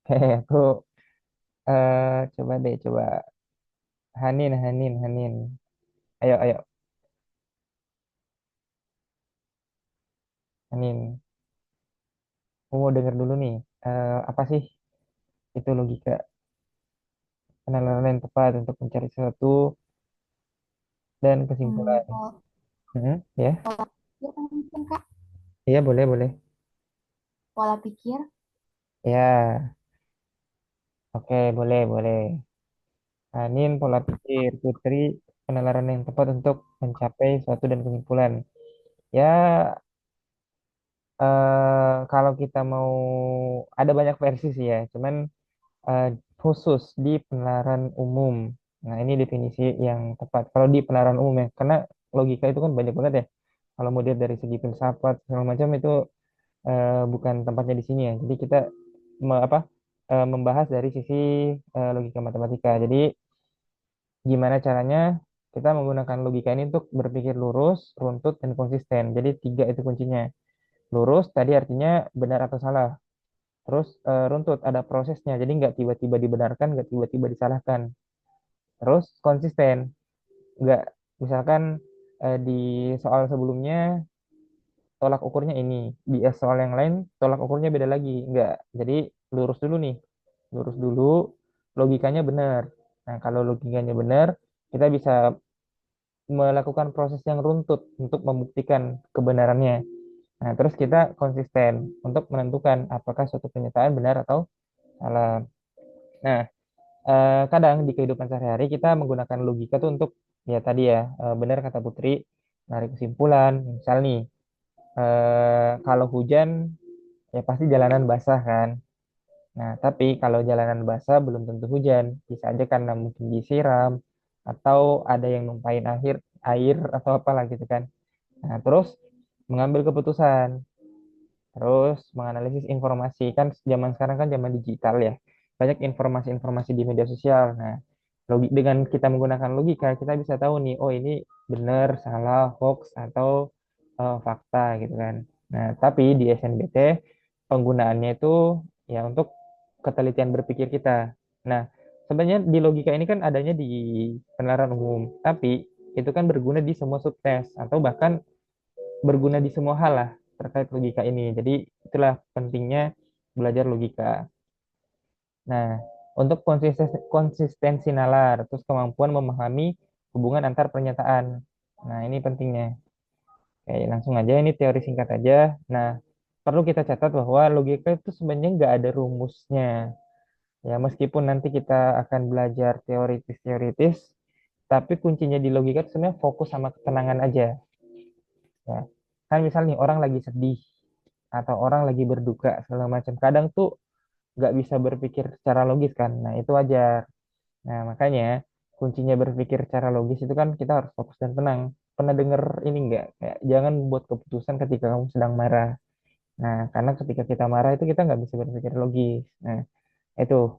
Aku coba deh, coba. Hanin, Hanin, Hanin. Ayo, ayo, Hanin. Aku mau denger dulu nih. Apa sih itu logika penalaran yang tepat untuk mencari sesuatu dan kesimpulan? Pola Ya, pola pikir kan mungkin Kak, iya boleh, boleh. pola pikir. Ya, oke, boleh, boleh. Hanin, pola pikir. Putri, penalaran yang tepat untuk mencapai suatu dan kesimpulan. Ya, kalau kita mau ada banyak versi sih ya, cuman eh, khusus di penalaran umum. Nah, ini definisi yang tepat. Kalau di penalaran umum ya, karena logika itu kan banyak banget ya. Kalau mau dilihat dari segi filsafat segala macam itu bukan tempatnya di sini ya. Jadi kita membahas dari sisi logika matematika. Jadi gimana caranya kita menggunakan logika ini untuk berpikir lurus, runtut, dan konsisten. Jadi tiga itu kuncinya. Lurus tadi artinya benar atau salah. Terus runtut ada prosesnya, jadi nggak tiba-tiba dibenarkan, nggak tiba-tiba disalahkan. Terus konsisten, nggak misalkan di soal sebelumnya tolak ukurnya ini, di soal yang lain tolak ukurnya beda lagi, nggak. Jadi lurus dulu nih, lurus dulu, logikanya benar. Nah kalau logikanya benar, kita bisa melakukan proses yang runtut untuk membuktikan kebenarannya. Nah terus kita konsisten untuk menentukan apakah suatu pernyataan benar atau salah. Nah, kadang di kehidupan sehari-hari kita menggunakan logika tuh untuk ya tadi ya benar kata Putri narik kesimpulan. Misal nih kalau hujan ya pasti jalanan basah kan. Nah tapi kalau jalanan basah belum tentu hujan, bisa aja karena mungkin disiram atau ada yang numpain air air atau apalah gitu kan. Nah terus mengambil keputusan, terus menganalisis informasi kan zaman sekarang kan zaman digital ya, banyak informasi-informasi di media sosial. Nah dengan kita menggunakan logika kita bisa tahu nih, oh ini benar salah hoax atau fakta gitu kan. Nah tapi di SNBT penggunaannya itu ya untuk ketelitian berpikir kita. Nah sebenarnya di logika ini kan adanya di penalaran umum, tapi itu kan berguna di semua subtes atau bahkan berguna di semua hal lah terkait logika ini. Jadi itulah pentingnya belajar logika. Nah, untuk konsistensi nalar, terus kemampuan memahami hubungan antar pernyataan. Nah, ini pentingnya. Oke, langsung aja ini teori singkat aja. Nah, perlu kita catat bahwa logika itu sebenarnya nggak ada rumusnya. Ya, meskipun nanti kita akan belajar teoritis-teoritis, tapi kuncinya di logika itu sebenarnya fokus sama ketenangan aja. Ya, kan misalnya orang lagi sedih atau orang lagi berduka segala macam. Kadang tuh nggak bisa berpikir secara logis kan. Nah, itu wajar. Nah, makanya kuncinya berpikir secara logis itu kan kita harus fokus dan tenang. Pernah denger ini nggak? Kayak jangan buat keputusan ketika kamu sedang marah. Nah, karena ketika kita marah itu kita nggak bisa berpikir logis. Nah, itu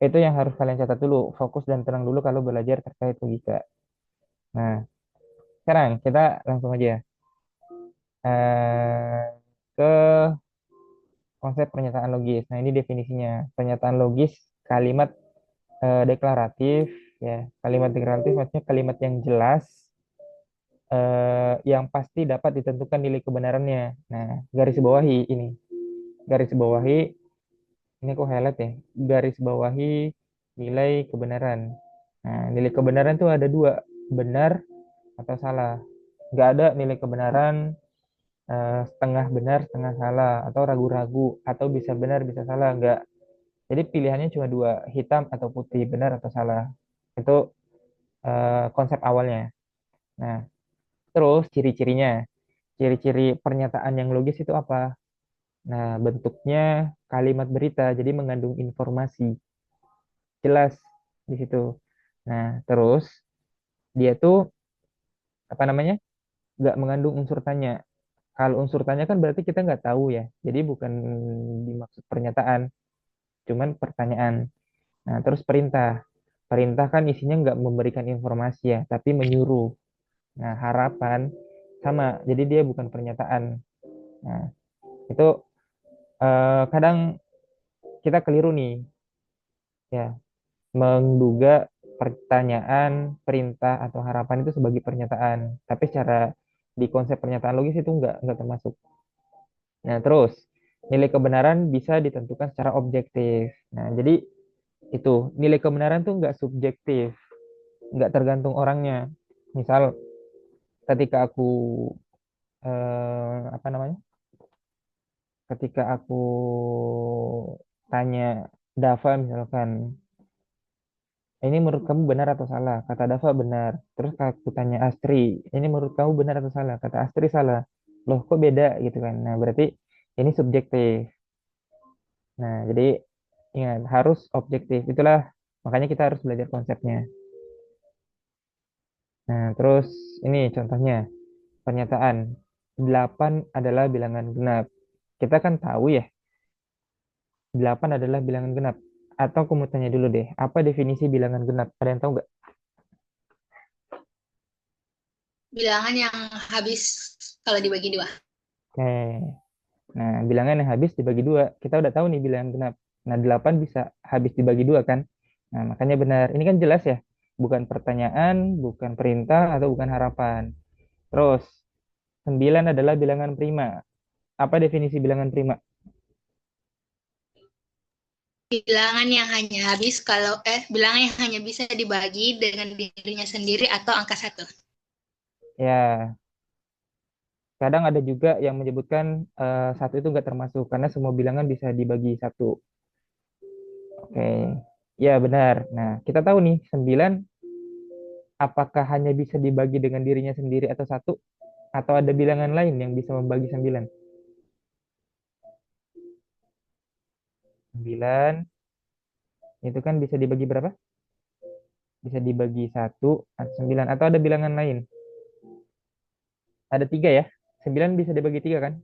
itu yang harus kalian catat dulu. Fokus dan tenang dulu kalau belajar terkait logika. Nah, sekarang kita langsung aja ke konsep pernyataan logis. Nah, ini definisinya. Pernyataan logis kalimat deklaratif ya. Kalimat deklaratif maksudnya kalimat yang jelas yang pasti dapat ditentukan nilai kebenarannya. Nah, garis bawahi ini. Garis bawahi ini kok highlight ya. Garis bawahi nilai kebenaran. Nah, nilai kebenaran tuh ada dua, benar atau salah. Nggak ada nilai kebenaran setengah benar, setengah salah, atau ragu-ragu, atau bisa benar, bisa salah. Nggak. Jadi pilihannya cuma dua, hitam atau putih, benar atau salah. Itu konsep awalnya. Nah, terus ciri-cirinya. Ciri-ciri pernyataan yang logis itu apa? Nah, bentuknya kalimat berita, jadi mengandung informasi jelas di situ. Nah, terus dia tuh apa namanya? Nggak mengandung unsur tanya. Kalau unsur tanya kan berarti kita nggak tahu ya. Jadi bukan dimaksud pernyataan, cuman pertanyaan. Nah, terus perintah. Perintah kan isinya nggak memberikan informasi ya, tapi menyuruh. Nah, harapan sama. Jadi dia bukan pernyataan. Nah, itu kadang kita keliru nih, ya, menduga pertanyaan, perintah atau harapan itu sebagai pernyataan. Tapi secara di konsep pernyataan logis itu enggak termasuk. Nah, terus nilai kebenaran bisa ditentukan secara objektif. Nah, jadi itu nilai kebenaran tuh enggak subjektif, enggak tergantung orangnya. Misal ketika aku apa namanya? Ketika aku tanya Dava misalkan, ini menurut kamu benar atau salah? Kata Dava benar. Terus aku tanya Astri, ini menurut kamu benar atau salah? Kata Astri salah. Loh, kok beda gitu kan? Nah, berarti ini subjektif. Nah, jadi ingat harus objektif. Itulah makanya kita harus belajar konsepnya. Nah, terus ini contohnya pernyataan 8 adalah bilangan genap. Kita kan tahu ya, 8 adalah bilangan genap. Atau aku mau tanya dulu deh, apa definisi bilangan genap? Ada yang tahu nggak? Bilangan yang habis kalau dibagi dua. Oke. Nah, bilangan yang habis dibagi dua. Kita udah tahu nih bilangan genap. Nah, 8 bisa habis dibagi dua kan? Nah, makanya benar. Ini kan jelas ya. Bukan pertanyaan, bukan perintah, atau bukan harapan. Terus, 9 adalah bilangan prima. Apa definisi bilangan prima? Bilangan yang hanya habis kalau bilangan yang hanya bisa dibagi dengan dirinya sendiri atau angka satu. Ya, kadang ada juga yang menyebutkan satu itu nggak termasuk karena semua bilangan bisa dibagi satu. Oke, ya benar. Nah, kita tahu nih 9 apakah hanya bisa dibagi dengan dirinya sendiri atau satu, atau ada bilangan lain yang bisa membagi 9? 9 itu kan bisa dibagi berapa? Bisa dibagi satu atau 9, atau ada bilangan lain? Ada tiga ya. 9 bisa dibagi tiga kan?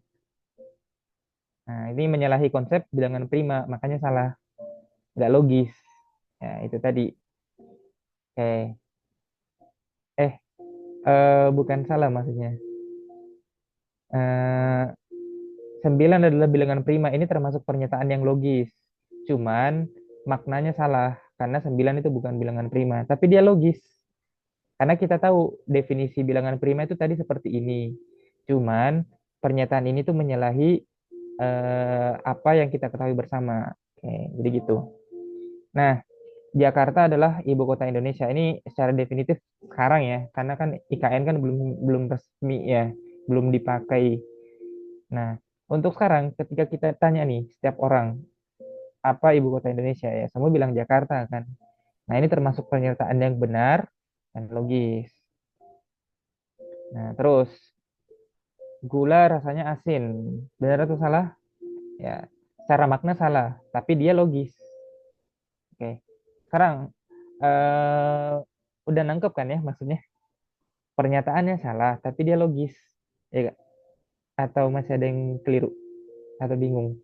Nah, ini menyalahi konsep bilangan prima, makanya salah. Nggak logis. Ya, itu tadi. Oke. Eh, bukan salah maksudnya. Eh, 9 adalah bilangan prima. Ini termasuk pernyataan yang logis. Cuman maknanya salah. Karena 9 itu bukan bilangan prima. Tapi dia logis. Karena kita tahu definisi bilangan prima itu tadi seperti ini. Cuman pernyataan ini tuh menyalahi apa yang kita ketahui bersama. Oke, jadi gitu. Nah, Jakarta adalah ibu kota Indonesia. Ini secara definitif sekarang ya, karena kan IKN kan belum belum resmi ya, belum dipakai. Nah, untuk sekarang ketika kita tanya nih setiap orang apa ibu kota Indonesia ya, semua bilang Jakarta kan. Nah, ini termasuk pernyataan yang benar dan logis. Nah, terus gula rasanya asin. Benar atau salah? Ya, secara makna salah, tapi dia logis. Oke. Sekarang eh udah nangkep kan ya maksudnya? Pernyataannya salah, tapi dia logis. Ya nggak? Atau masih ada yang keliru atau bingung?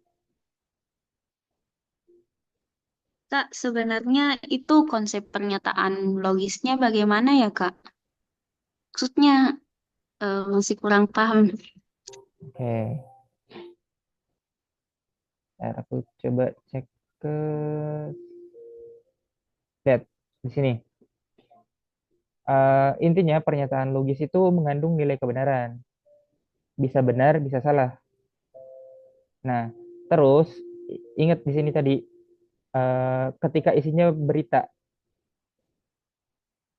Kak, sebenarnya itu konsep pernyataan logisnya bagaimana ya, Kak? Maksudnya masih kurang paham. Oke. Ntar aku coba cek ke lihat di sini. Intinya pernyataan logis itu mengandung nilai kebenaran. Bisa benar, bisa salah. Nah, terus ingat di sini tadi ketika isinya berita,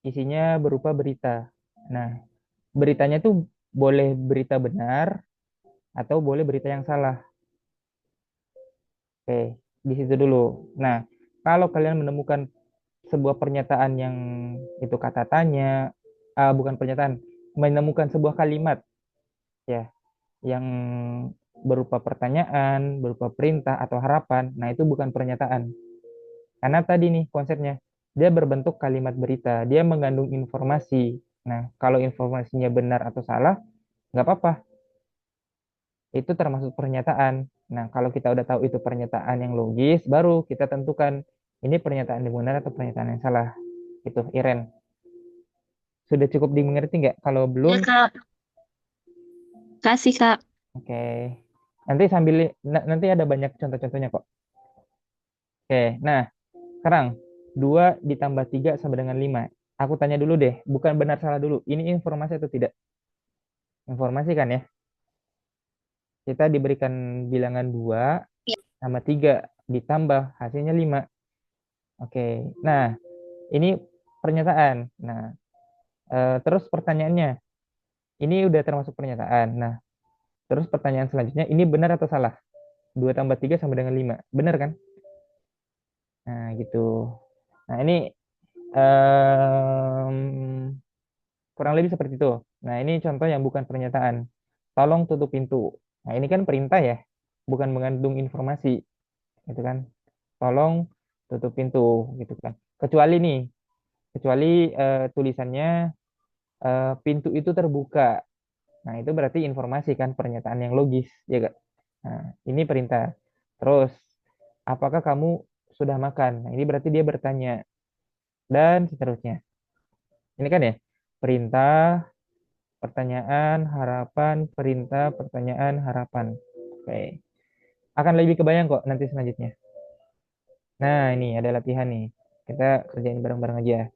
isinya berupa berita. Nah, beritanya tuh boleh berita benar atau boleh berita yang salah. Oke, di situ dulu. Nah, kalau kalian menemukan sebuah pernyataan yang itu kata tanya, bukan pernyataan, menemukan sebuah kalimat ya yang berupa pertanyaan, berupa perintah atau harapan, nah itu bukan pernyataan. Karena tadi nih konsepnya, dia berbentuk kalimat berita, dia mengandung informasi. Nah, kalau informasinya benar atau salah, nggak apa-apa, itu termasuk pernyataan. Nah, kalau kita udah tahu itu pernyataan yang logis, baru kita tentukan ini pernyataan yang benar atau pernyataan yang salah. Itu, Iren. Sudah cukup dimengerti nggak? Kalau belum, Ya, Kak. Kasih, Kak. oke. Nanti sambil nanti ada banyak contoh-contohnya kok. Oke, nah sekarang 2 ditambah 3 sama dengan 5. Aku tanya dulu deh, bukan benar salah dulu. Ini informasi atau tidak? Informasi kan ya? Kita diberikan bilangan 2 Ya. sama 3 ditambah hasilnya 5. Oke, nah ini pernyataan. Nah, terus pertanyaannya, ini udah termasuk pernyataan. Nah, terus pertanyaan selanjutnya, ini benar atau salah? 2 tambah 3 sama dengan 5. Benar kan? Nah, gitu. Nah, ini em, kurang lebih seperti itu. Nah, ini contoh yang bukan pernyataan. Tolong tutup pintu. Nah, ini kan perintah ya, bukan mengandung informasi, gitu kan? Tolong tutup pintu, gitu kan? Kecuali nih, kecuali tulisannya pintu itu terbuka. Nah, itu berarti informasi kan, pernyataan yang logis, ya gak? Nah, ini perintah. Terus, apakah kamu sudah makan? Nah, ini berarti dia bertanya, dan seterusnya. Ini kan ya, perintah, pertanyaan, harapan, perintah, pertanyaan, harapan. Oke. Akan lebih kebayang kok nanti selanjutnya. Nah, ini ada latihan nih. Kita kerjain bareng-bareng aja.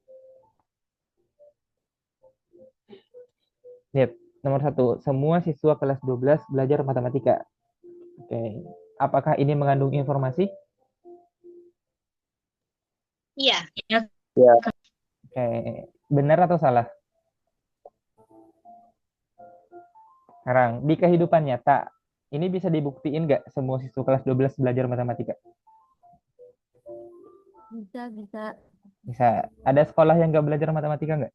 Lihat, nomor 1. Semua siswa kelas 12 belajar matematika. Oke. Apakah ini mengandung informasi? Iya. Ya, Oke. Benar atau salah? Sekarang, di kehidupan nyata, ini bisa dibuktiin nggak semua siswa kelas 12 belajar matematika? Bisa. Bisa. Ada sekolah yang nggak belajar matematika nggak?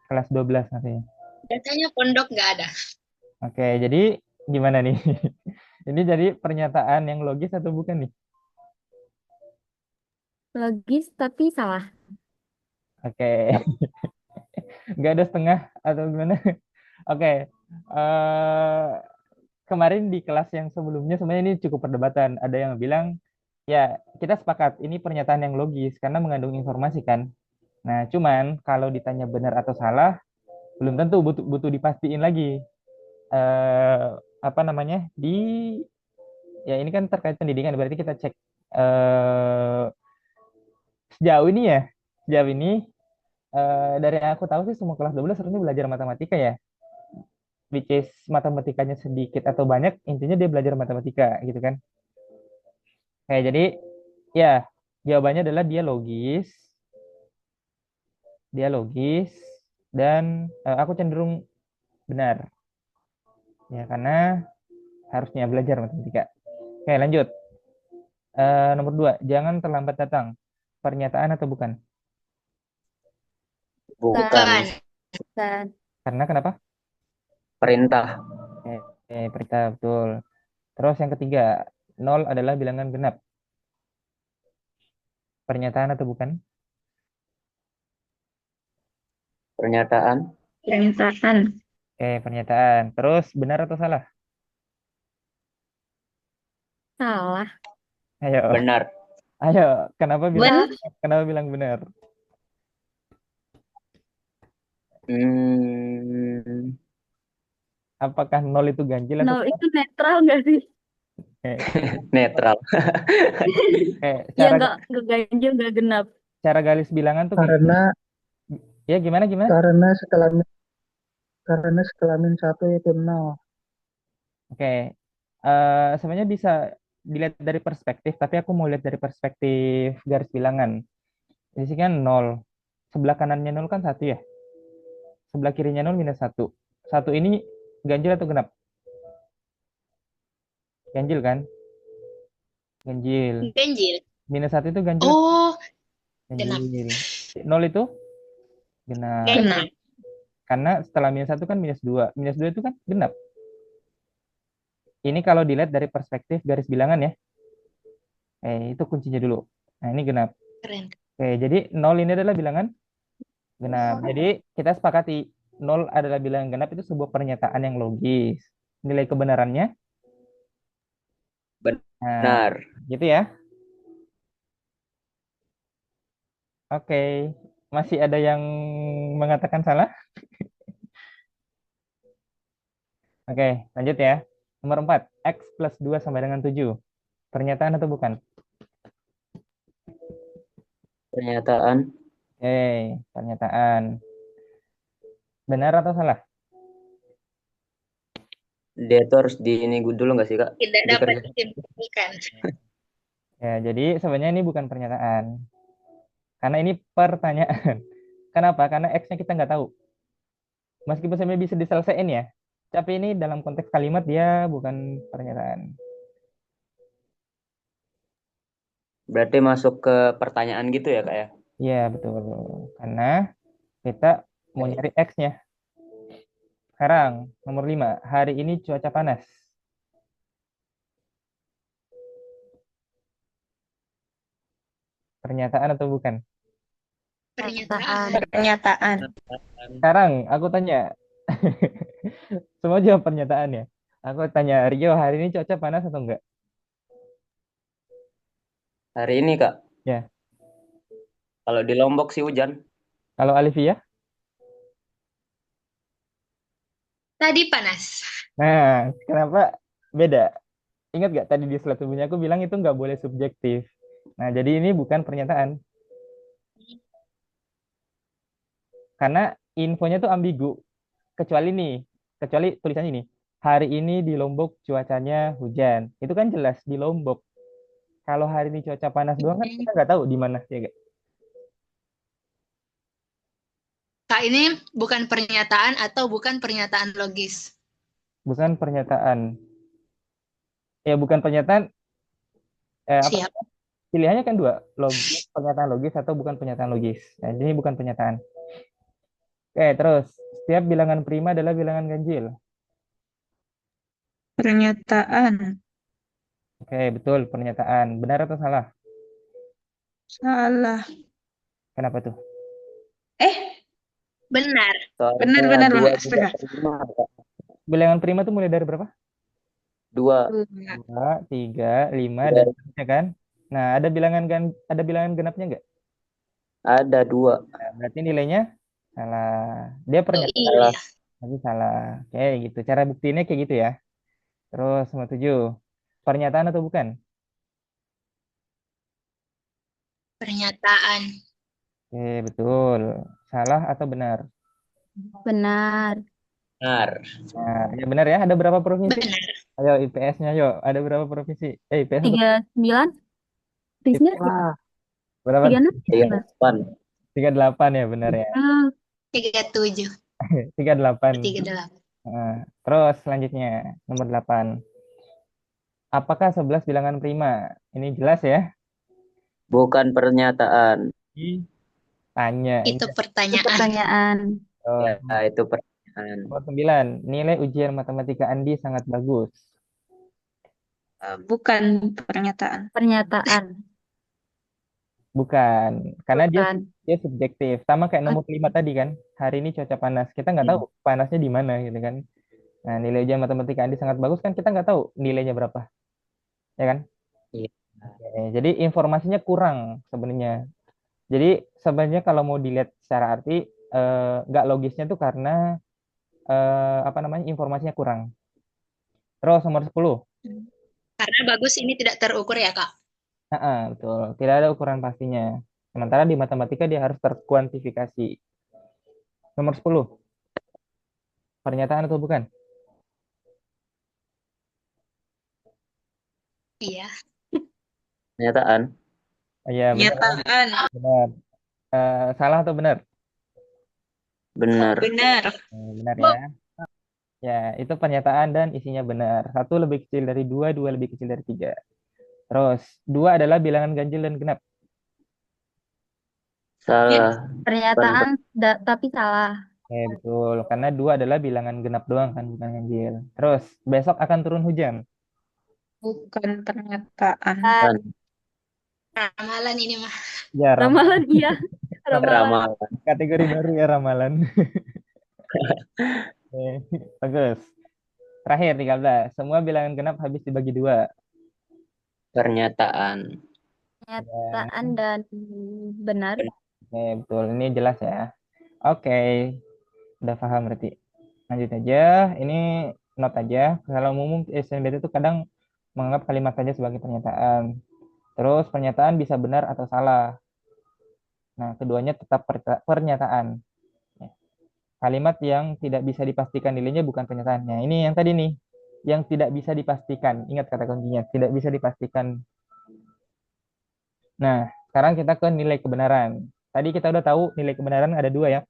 Kelas 12 maksudnya. Biasanya pondok nggak ada. Oke, jadi gimana nih? Ini jadi pernyataan yang logis atau bukan nih? Logis tapi salah. Oke, nggak ada setengah atau gimana? Oke, kemarin di kelas yang sebelumnya sebenarnya ini cukup perdebatan. Ada yang bilang, ya kita sepakat ini pernyataan yang logis karena mengandung informasi kan. Nah, cuman kalau ditanya benar atau salah, belum tentu butuh butuh dipastiin lagi. Eh, apa namanya? Ya ini kan terkait pendidikan, berarti kita cek sejauh ini ya, sejauh ini dari yang aku tahu sih semua kelas 12 harusnya belajar matematika ya. Which is matematikanya sedikit atau banyak, intinya dia belajar matematika gitu kan. Kayak jadi ya jawabannya adalah dia logis dan aku cenderung benar ya karena harusnya belajar matematika. Oke lanjut. Nomor 2, jangan terlambat datang. Pernyataan atau bukan? bukan Bukan. Dan Karena kenapa? perintah. Perintah betul. Terus yang ketiga, 0 adalah bilangan genap. Pernyataan atau bukan? Pernyataan. Pernyataan. Pernyataan. Terus benar atau salah? salah. Ayo, Benar. ayo. Benar. Kenapa bilang benar? Hmm, Apakah 0 itu ganjil atau Nol salah? itu netral nggak sih? Eh, netral. Ya cara nggak ganjil nggak genap. cara garis bilangan tuh kayak Karena ya gimana gimana? karena sekelamin satu itu nol. Oke. Sebenarnya bisa dilihat dari perspektif, tapi aku mau lihat dari perspektif garis bilangan. Di sini kan 0. Sebelah kanannya 0 kan 1 ya. Sebelah kirinya 0 minus 1. 1 ini ganjil atau genap? Ganjil kan? Ganjil. Ganjil. Minus 1 itu ganjil atau Oh, genap. ganjil? 0 itu genap. Genap. Karena setelah minus 1 kan minus 2. Minus 2 itu kan genap. Ini kalau dilihat dari perspektif garis bilangan ya. Itu kuncinya dulu. Nah, ini genap. Keren. Jadi 0 ini adalah bilangan genap. Jadi kita sepakati 0 adalah bilangan genap itu sebuah pernyataan yang logis. Nilai kebenarannya, nah, Benar. gitu ya. Oke, masih ada yang mengatakan salah? Oke, lanjut ya. Nomor 4, X plus 2 sama dengan 7. Pernyataan atau bukan? Pernyataan. Pernyataan. Benar atau salah? Dia tuh harus di ini dulu nggak sih, Kak? Tidak dapat Dikerjain. disimpulkan. Ya, jadi sebenarnya ini bukan pernyataan. Karena ini pertanyaan. Kenapa? Karena X-nya kita nggak tahu. Meskipun sebenarnya bisa diselesaikan ya. Tapi ini dalam konteks kalimat dia bukan pernyataan. Berarti masuk ke pertanyaan gitu ya, Kak ya? Iya, betul. Karena kita mau nyari X-nya. Sekarang, nomor 5. Hari ini cuaca panas. Pernyataan atau bukan? Pernyataan. Pernyataan. Sekarang, aku tanya. Semua jawab pernyataan ya. Aku tanya, Rio, hari ini cuaca panas atau enggak? Hari ini, Kak. Ya. Kalau di Lombok sih hujan. Kalau Alivia? Tadi panas. Nah, kenapa beda? Ingat gak tadi di slide sebelumnya aku bilang itu nggak boleh subjektif. Nah, jadi ini bukan pernyataan. Karena infonya tuh ambigu. Kecuali tulisannya ini. Hari ini di Lombok cuacanya hujan. Itu kan jelas di Lombok. Kalau hari ini cuaca panas doang kan kita nggak tahu di mana ya gak? Kak, ini bukan pernyataan atau bukan pernyataan logis? Bukan pernyataan. Ya bukan pernyataan. Apa? Siap. Pilihannya kan dua, pernyataan logis atau bukan pernyataan logis. Nah, ini bukan pernyataan. Oke, terus setiap bilangan prima adalah bilangan ganjil. Pernyataan. Oke, betul pernyataan. Benar atau salah? Salah. Kenapa tuh? Benar. Soalnya Benar, dua benar. juga terima, Kak. Bilangan prima tuh mulai dari berapa? Dua. 2, 3, 5, dan Dua. seterusnya kan? Nah, ada bilangan genapnya nggak? Ada dua. Nah, berarti nilainya salah. Dia Oh, pernyataan, iya. tapi salah. Oke, gitu. Cara buktinya kayak gitu ya. Terus nomor 7. Pernyataan atau bukan? Pernyataan. Oke, betul. Salah atau benar? Benar. Benar. Nah, ya benar ya. Ada berapa provinsi? Benar. Ayo IPS-nya yuk. Ada berapa provinsi? IPS atau 39. Prisnya Wah, berapa? 36. 38. 38 ya, benar ya. 37. 38. 38. Nah, terus selanjutnya nomor 8. Apakah 11 bilangan prima? Ini jelas ya. Bukan pernyataan. Tanya. Itu pertanyaan. Pertanyaan. Oh, Ya, itu pertanyaan. nomor 9. Nilai ujian matematika Andi sangat bagus. Bukan pernyataan. Pernyataan. Bukan. Karena Bukan. dia subjektif. Sama kayak nomor 5 tadi kan. Hari ini cuaca panas. Kita nggak tahu panasnya di mana gitu kan. Nah, nilai ujian matematika Andi sangat bagus kan kita nggak tahu nilainya berapa. Ya kan? Iya. Oke, jadi informasinya kurang sebenarnya. Jadi sebenarnya kalau mau dilihat secara arti nggak logisnya tuh karena informasinya kurang. Terus nomor 10. Karena bagus ini tidak terukur ya, Kak. Betul. Tidak ada ukuran pastinya. Sementara di matematika dia harus terkuantifikasi. Nomor 10. Pernyataan atau bukan? Iya. Pernyataan. Iya, benar. Pernyataan. Benar. Salah atau benar? Benar. Benar. Benar ya. Ya, itu pernyataan dan isinya benar. 1 lebih kecil dari 2, 2 lebih kecil dari 3. Terus, 2 adalah bilangan ganjil dan genap. Salah. Pernyataan tapi salah. Betul. Karena 2 adalah bilangan genap doang kan, bukan ganjil. Terus, besok akan turun hujan. Bukan pernyataan. Bukan. Ramalan ini mah. Ya, Ramalan iya. Ramalan. Ramalan. kategori baru ya ramalan. Oke, bagus. Terakhir 13. Semua bilangan genap habis dibagi 2. Pernyataan. Pernyataan dan benar. Oke, betul. Ini jelas ya. Oke, udah paham berarti. Lanjut aja. Ini note aja. Kalau umum SNBT itu kadang menganggap kalimat saja sebagai pernyataan. Terus pernyataan bisa benar atau salah. Nah, keduanya tetap pernyataan. Ya. Kalimat yang tidak bisa dipastikan nilainya bukan pernyataan. Nah, ini yang tadi nih, yang tidak bisa dipastikan. Ingat kata kuncinya, tidak bisa dipastikan. Nah, sekarang kita ke nilai kebenaran. Tadi kita udah tahu nilai kebenaran ada dua ya,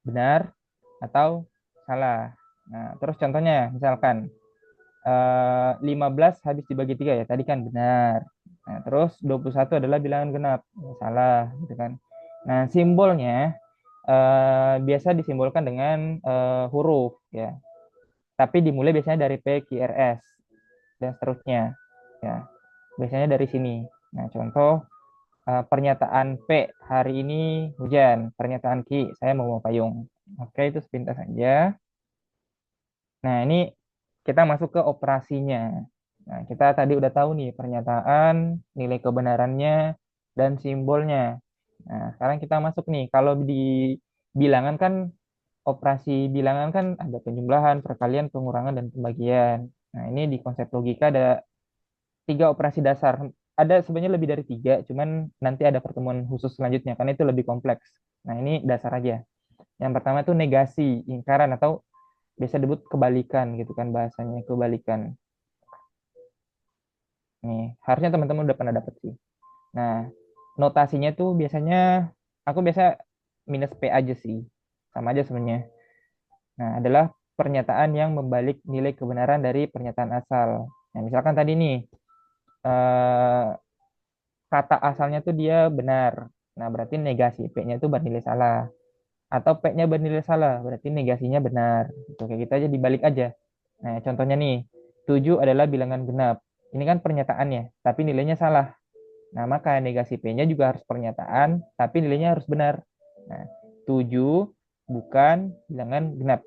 benar atau salah. Nah, terus contohnya, misalkan 15 habis dibagi 3 ya, tadi kan benar. Nah, terus 21 adalah bilangan genap, salah gitu kan. Nah, simbolnya biasa disimbolkan dengan huruf ya. Tapi dimulai biasanya dari P, Q, R, S dan seterusnya ya. Biasanya dari sini. Nah, contoh pernyataan P, hari ini hujan. Pernyataan Q, saya mau bawa payung. Oke, itu sepintas saja. Nah, ini kita masuk ke operasinya. Nah, kita tadi udah tahu nih pernyataan, nilai kebenarannya, dan simbolnya. Nah, sekarang kita masuk nih. Kalau di bilangan kan, operasi bilangan kan ada penjumlahan, perkalian, pengurangan, dan pembagian. Nah, ini di konsep logika ada 3 operasi dasar. Ada sebenarnya lebih dari 3, cuman nanti ada pertemuan khusus selanjutnya, karena itu lebih kompleks. Nah, ini dasar aja. Yang pertama itu negasi, ingkaran, atau biasa disebut kebalikan gitu kan bahasanya, kebalikan. Nih, harusnya teman-teman udah pernah dapet sih. Nah, notasinya tuh biasanya aku biasa minus P aja sih. Sama aja sebenarnya. Nah, adalah pernyataan yang membalik nilai kebenaran dari pernyataan asal. Nah, misalkan tadi nih eh, kata asalnya tuh dia benar. Nah, berarti negasi P-nya itu bernilai salah. Atau P-nya bernilai salah, berarti negasinya benar. Gitu, kayak gitu aja dibalik aja. Nah, contohnya nih, 7 adalah bilangan genap. Ini kan pernyataannya, tapi nilainya salah. Nah, maka negasi P-nya juga harus pernyataan, tapi nilainya harus benar. Nah, 7 bukan bilangan genap.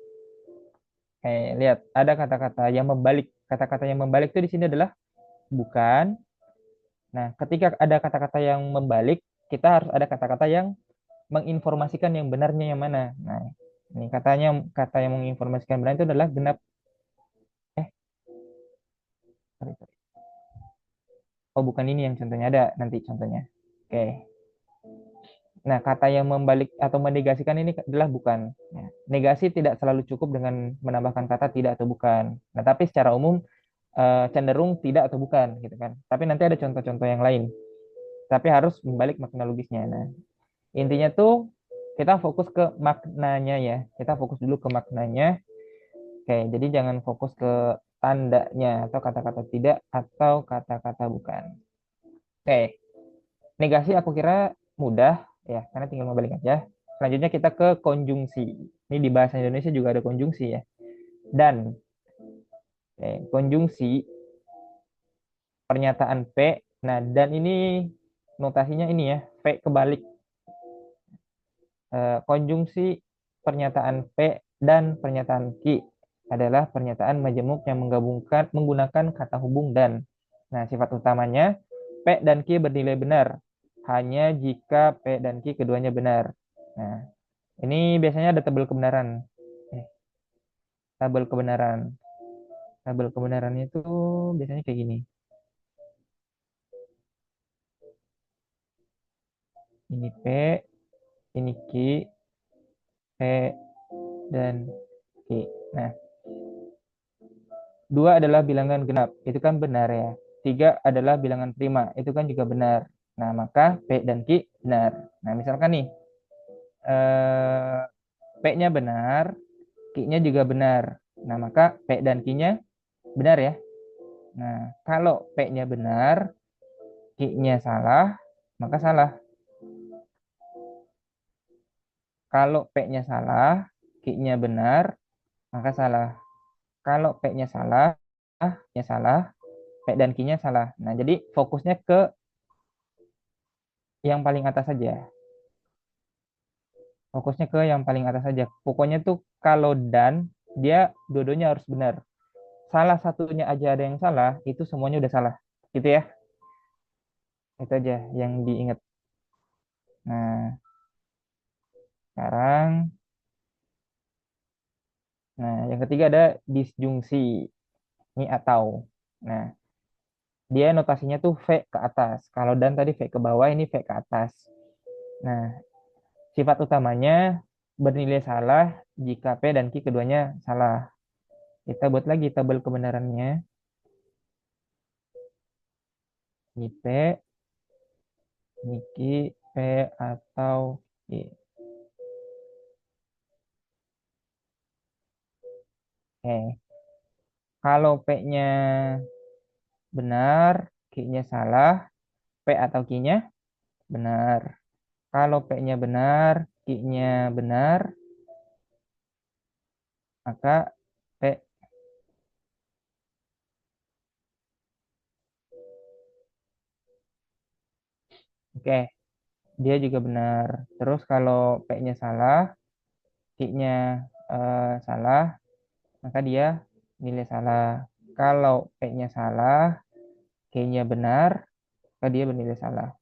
Lihat, ada kata-kata yang membalik. Kata-kata yang membalik itu di sini adalah bukan. Nah, ketika ada kata-kata yang membalik, kita harus ada kata-kata yang menginformasikan yang benarnya yang mana. Nah, ini katanya kata yang menginformasikan benar itu adalah genap. Eh, sorry, sorry. Oh, bukan ini yang contohnya, ada nanti contohnya. Oke. Nah, kata yang membalik atau menegasikan ini adalah bukan. Ya, negasi tidak selalu cukup dengan menambahkan kata tidak atau bukan. Nah, tapi secara umum cenderung tidak atau bukan gitu kan. Tapi nanti ada contoh-contoh yang lain. Tapi harus membalik makna logisnya. Nah, intinya tuh kita fokus ke maknanya ya. Kita fokus dulu ke maknanya. Oke, jadi jangan fokus ke tandanya atau kata-kata tidak atau kata-kata bukan. Oke, negasi aku kira mudah ya, karena tinggal membalik aja. Selanjutnya kita ke konjungsi. Ini di bahasa Indonesia juga ada konjungsi ya. Dan konjungsi pernyataan P. Nah, dan ini notasinya ini ya, P kebalik. Konjungsi pernyataan P dan pernyataan Q adalah pernyataan majemuk yang menggabungkan menggunakan kata hubung dan. Nah, sifat utamanya P dan Q bernilai benar hanya jika P dan Q keduanya benar. Nah, ini biasanya ada tabel kebenaran. Tabel kebenaran. Tabel kebenaran itu biasanya kayak gini. Ini P, ini Q, P, dan Q. Nah, 2 adalah bilangan genap, itu kan benar ya. 3 adalah bilangan prima, itu kan juga benar. Nah, maka P dan Q benar. Nah, misalkan nih, eh, P-nya benar, Q-nya juga benar. Nah, maka P dan Q-nya benar ya. Nah, kalau P-nya benar, Q-nya salah, maka salah. Kalau P-nya salah, Q-nya benar, maka salah. Kalau P-nya salah, nya salah, P dan Q-nya salah. Nah, jadi fokusnya ke yang paling atas saja. Fokusnya ke yang paling atas saja. Pokoknya tuh kalau dan, dia dua-duanya harus benar. Salah satunya aja ada yang salah, itu semuanya udah salah. Gitu ya. Itu aja yang diingat. Nah, sekarang, nah yang ketiga ada disjungsi. Ini atau. Nah, dia notasinya tuh V ke atas. Kalau dan tadi V ke bawah, ini V ke atas. Nah, sifat utamanya bernilai salah jika P dan Q keduanya salah. Kita buat lagi tabel kebenarannya. Ini P, ini Q, P atau Q. Oke. Kalau P-nya benar, Q-nya salah, P atau Q-nya benar. Kalau P-nya benar, Q-nya benar, maka P. Oke, dia juga benar. Terus kalau P-nya salah, Q-nya salah, maka dia nilai salah. Kalau P-nya salah, Q-nya benar, maka dia bernilai salah.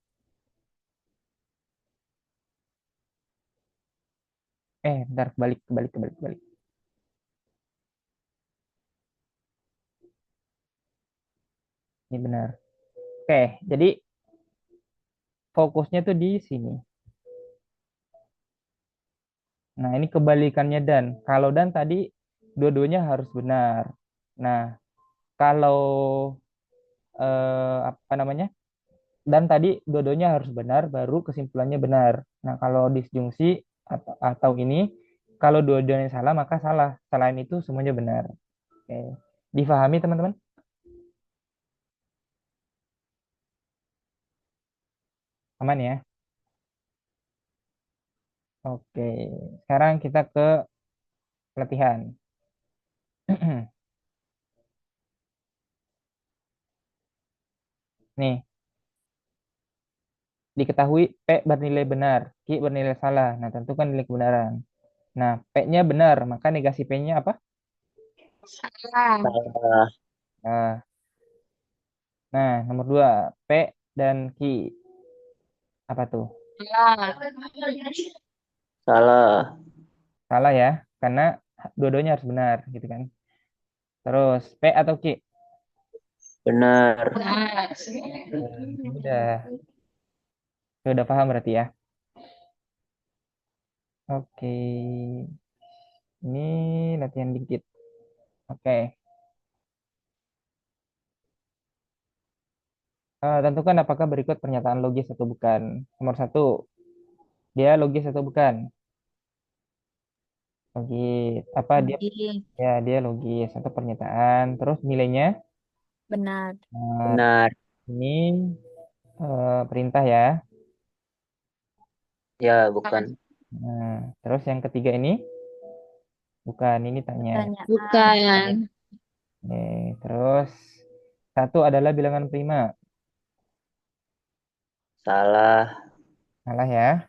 Bentar, kebalik. Ini benar. Oke, jadi fokusnya tuh di sini. Nah, ini kebalikannya dan. Kalau dan tadi dua-duanya harus benar. Nah, kalau apa namanya? Dan tadi dua-duanya harus benar, baru kesimpulannya benar. Nah, kalau disjungsi atau ini, kalau dua-duanya salah, maka salah. Selain itu, semuanya benar. Oke. Difahami, teman-teman? Aman ya? Oke. Sekarang kita ke latihan. Nih, diketahui P bernilai benar, Q bernilai salah. Nah, tentukan nilai kebenaran. Nah, P-nya benar, maka negasi P-nya apa? Salah. Salah. Nah, nomor 2, P dan Q. Apa tuh? Salah. Salah. Salah ya, karena dua-duanya harus benar, gitu kan. Terus, P atau Q? Benar. Benar. Udah paham berarti ya. Oke, ini latihan dikit. Oke, tentukan apakah berikut pernyataan logis atau bukan. Nomor 1, dia logis atau bukan? Logis. Apa dia? Logis. Ya, dia logis atau pernyataan. Terus nilainya? Benar. Nah, Benar. ini perintah ya. Ya, bukan. Nah, terus yang ketiga ini? Bukan, ini tanya. Pertanyaan. Bukan. Terus satu adalah bilangan prima. Salah. Salah ya.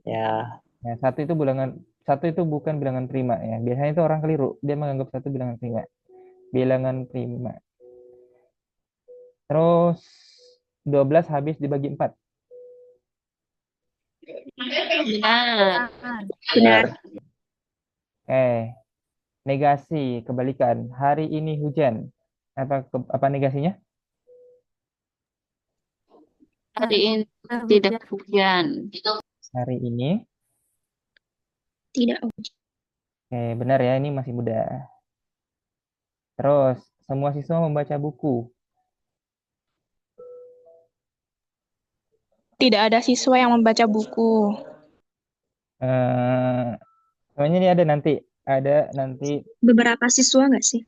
Ya. Nah, satu itu bukan bilangan prima ya. Biasanya itu orang keliru. Dia menganggap satu bilangan prima. Bilangan prima. Terus 12 habis dibagi 4. Benar. Benar. Benar. Negasi kebalikan. Hari ini hujan. Apa negasinya? Hari ini Hujan. tidak hujan. Hari ini. Tidak hujan. Benar ya, ini masih muda. Terus semua siswa membaca buku. Tidak ada siswa yang membaca buku. Eh, Semuanya ini ada nanti Beberapa siswa nggak sih?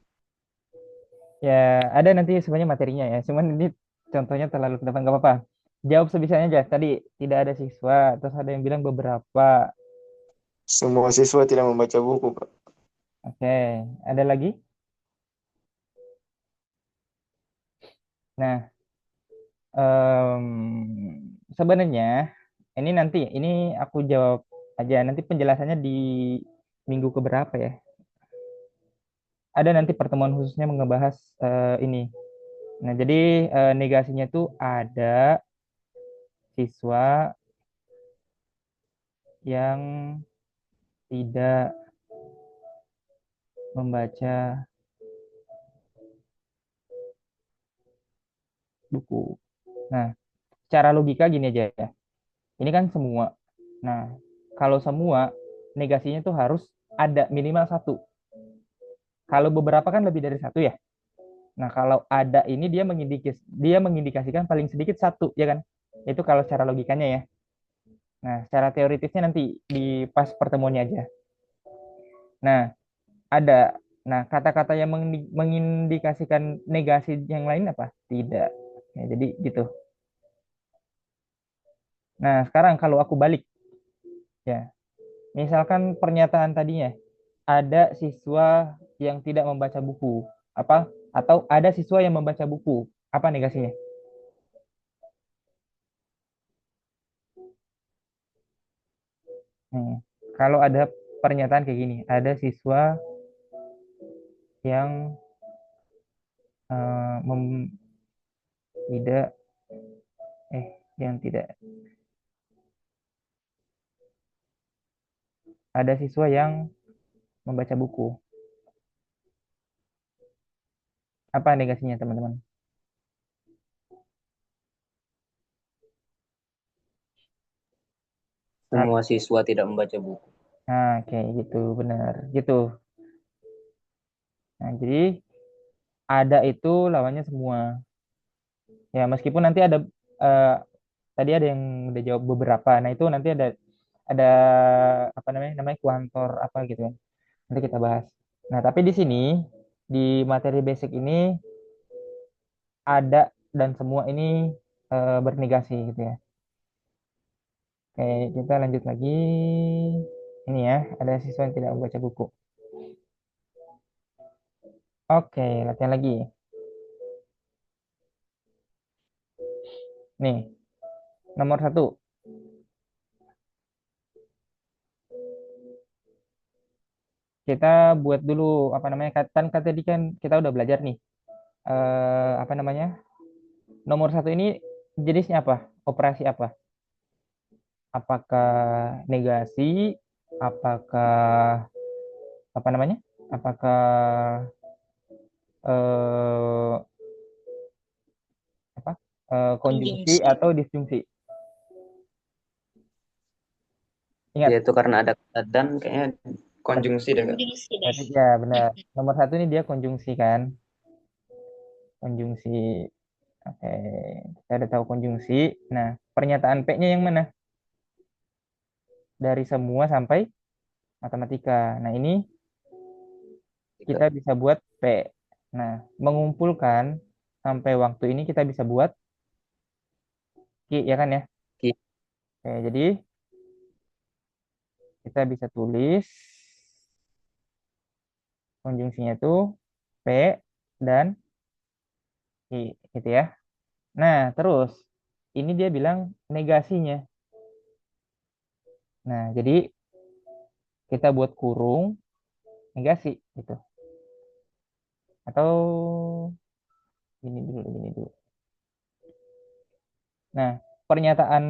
ya, ada nanti sebenarnya materinya ya. Cuman ini contohnya terlalu ke depan, nggak apa-apa. Jawab sebisanya aja. Tadi tidak ada siswa, terus ada yang bilang beberapa. Semua siswa tidak membaca buku, Pak. Oke, ada lagi? Nah, sebenarnya ini aku jawab aja. Nanti penjelasannya di minggu keberapa ya? Ada nanti pertemuan khususnya ngebahas ini. Nah, jadi negasinya tuh ada siswa yang tidak membaca buku. Nah, secara logika gini aja ya. Ini kan semua. Nah, kalau semua negasinya tuh harus ada minimal satu. Kalau beberapa kan lebih dari satu ya. Nah, kalau ada ini dia mengindikasikan paling sedikit satu, ya kan? Itu kalau secara logikanya ya. Nah, secara teoritisnya nanti di pas pertemuannya aja. Nah, ada. Nah, kata-kata yang mengindikasikan negasi yang lain apa? Tidak. Ya, jadi gitu. Nah, sekarang kalau aku balik, ya, misalkan pernyataan tadinya, ada siswa yang tidak membaca buku, apa? Atau ada siswa yang membaca buku, apa negasinya? Hmm. Kalau ada pernyataan kayak gini, ada siswa yang tidak, yang tidak, ada siswa yang membaca buku, apa negasinya teman-teman? Semua siswa tidak membaca buku. Nah, kayak gitu, benar, gitu. Nah, jadi ada itu lawannya semua. Ya, meskipun nanti ada eh, tadi ada yang udah jawab beberapa. Nah, itu nanti ada apa namanya kuantor apa gitu ya. Nanti kita bahas. Nah, tapi di sini di materi basic ini ada dan semua ini bernegasi gitu ya. Oke, kita lanjut lagi. Ini ya, ada siswa yang tidak membaca buku. Oke, latihan lagi. Nih, nomor 1. Kita buat dulu apa namanya kan tadi kan kita udah belajar nih apa namanya nomor 1 ini jenisnya apa, operasi apa, apakah negasi, apakah apa namanya, apakah eh, apa konjungsi Konjungsi. atau disjungsi. Ingat, Yaitu karena ada kata dan kayaknya konjungsi deh, Kak. Konjungsi deh. berarti ya benar. Nomor 1 ini dia konjungsi kan, konjungsi. Oke, kita udah tahu konjungsi. Nah, pernyataan P-nya yang mana? Dari semua sampai matematika. Nah, ini kita bisa buat P. Nah, mengumpulkan sampai waktu ini kita bisa buat Q, ya kan ya? Ki. Oke, jadi kita bisa tulis konjungsinya itu P dan Q, gitu ya. Nah, terus ini dia bilang negasinya. Nah, jadi kita buat kurung negasi gitu. Atau gini dulu. Nah, pernyataan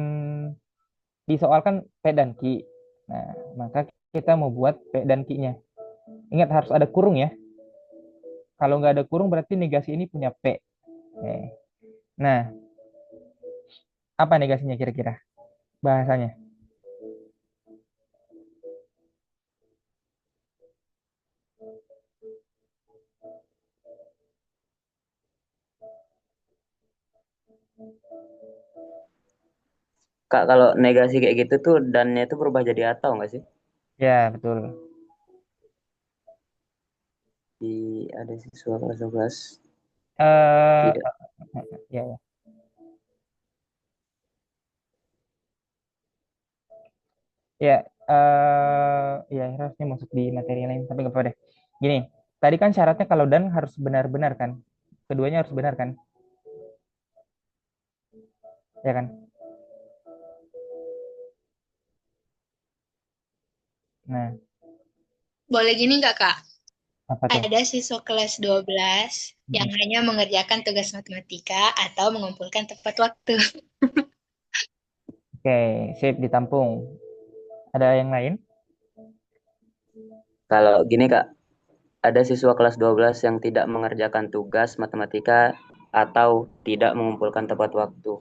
di soal kan P dan Q. Nah, maka kita mau buat P dan Q-nya. Ingat harus ada kurung ya. Kalau nggak ada kurung berarti negasi ini punya P. Oke. Nah, apa negasinya kira-kira? Bahasanya. Kak, kalau negasi kayak gitu tuh dannya itu berubah jadi atau nggak sih? Ya, betul. Di ada siswa kelas 12 Eh, tidak. ya, ya. Ya, ya harusnya masuk di materi lain, tapi nggak apa-apa deh. Gini, tadi kan syaratnya kalau dan harus benar-benar kan? Keduanya harus benar kan? Ya kan? Nah, Boleh gini nggak, Kak? apa tuh? Ada siswa kelas 12 yang hanya mengerjakan tugas matematika atau mengumpulkan tepat waktu. Oke, sip ditampung. Ada yang lain? Kalau gini, Kak, ada siswa kelas 12 yang tidak mengerjakan tugas matematika atau tidak mengumpulkan tepat waktu.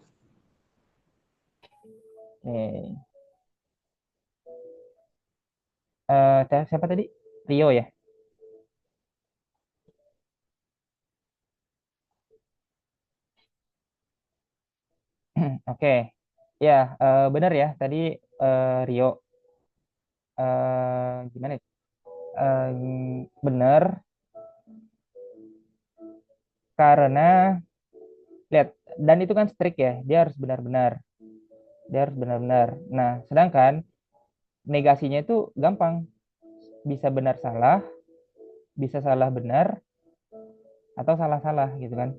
Oke. Siapa tadi? Rio ya? Oke. Ya, benar ya. Tadi Rio. Gimana ya? Benar karena lihat, dan itu kan strict ya. Dia harus benar-benar. Dia harus benar-benar. Nah, sedangkan negasinya itu gampang. Bisa benar salah, bisa salah benar, atau salah salah gitu kan.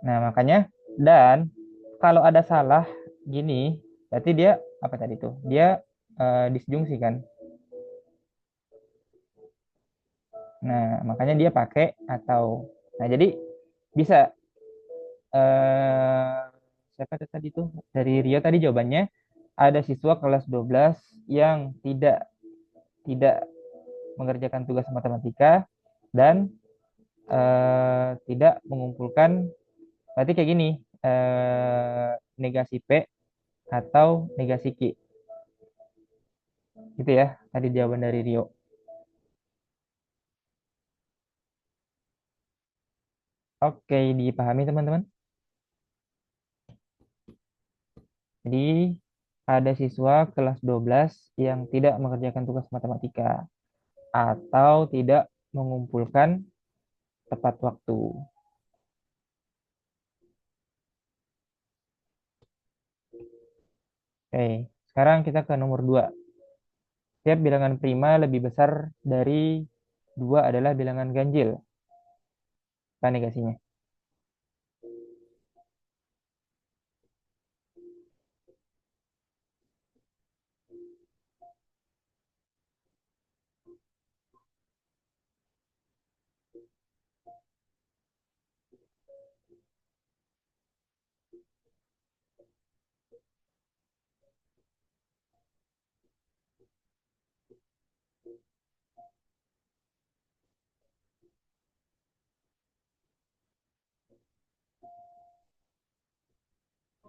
Nah, makanya dan kalau ada salah gini, berarti dia apa tadi tuh? Dia disjungsi kan. Nah, makanya dia pakai atau. Nah, jadi bisa eh siapa tuh tadi tuh? Dari Rio tadi jawabannya ada siswa kelas 12 yang tidak tidak mengerjakan tugas matematika dan tidak mengumpulkan. Berarti kayak gini, negasi P atau negasi Q. Gitu ya, tadi jawaban dari Rio. Oke, dipahami teman-teman? Jadi, ada siswa kelas 12 yang tidak mengerjakan tugas matematika atau tidak mengumpulkan tepat waktu. Oke, sekarang kita ke nomor 2. Setiap bilangan prima lebih besar dari 2 adalah bilangan ganjil. Apa negasinya?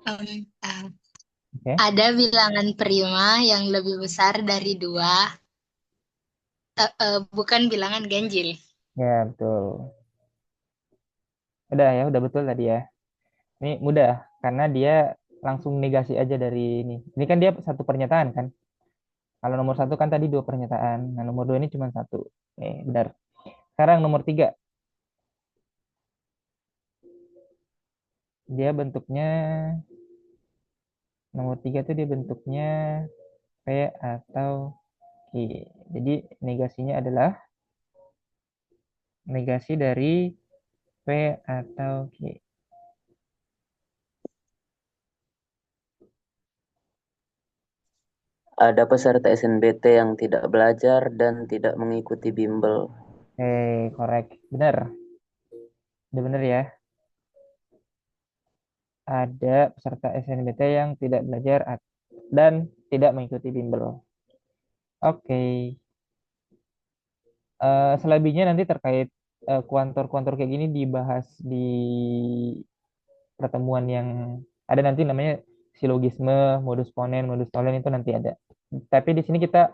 Oke, Ada bilangan prima yang lebih besar dari 2, bukan bilangan ganjil. ya betul. Udah ya, udah betul tadi ya. Ini mudah karena dia langsung negasi aja dari ini. Ini kan dia satu pernyataan kan. Kalau nomor 1 kan tadi 2 pernyataan. Nah, nomor 2 ini cuma 1. Benar. Sekarang nomor 3. Dia bentuknya, nomor 3 tuh dia bentuknya P atau Q. Jadi negasinya adalah negasi dari P atau Q. Ada peserta SNBT yang tidak belajar dan tidak mengikuti bimbel. Korek. Benar. Udah benar ya. Ada peserta SNBT yang tidak belajar dan tidak mengikuti bimbel. Oke. Selebihnya nanti terkait kuantor-kuantor kayak gini dibahas di pertemuan yang ada nanti, namanya silogisme, modus ponen, modus tolen, itu nanti ada. Tapi di sini kita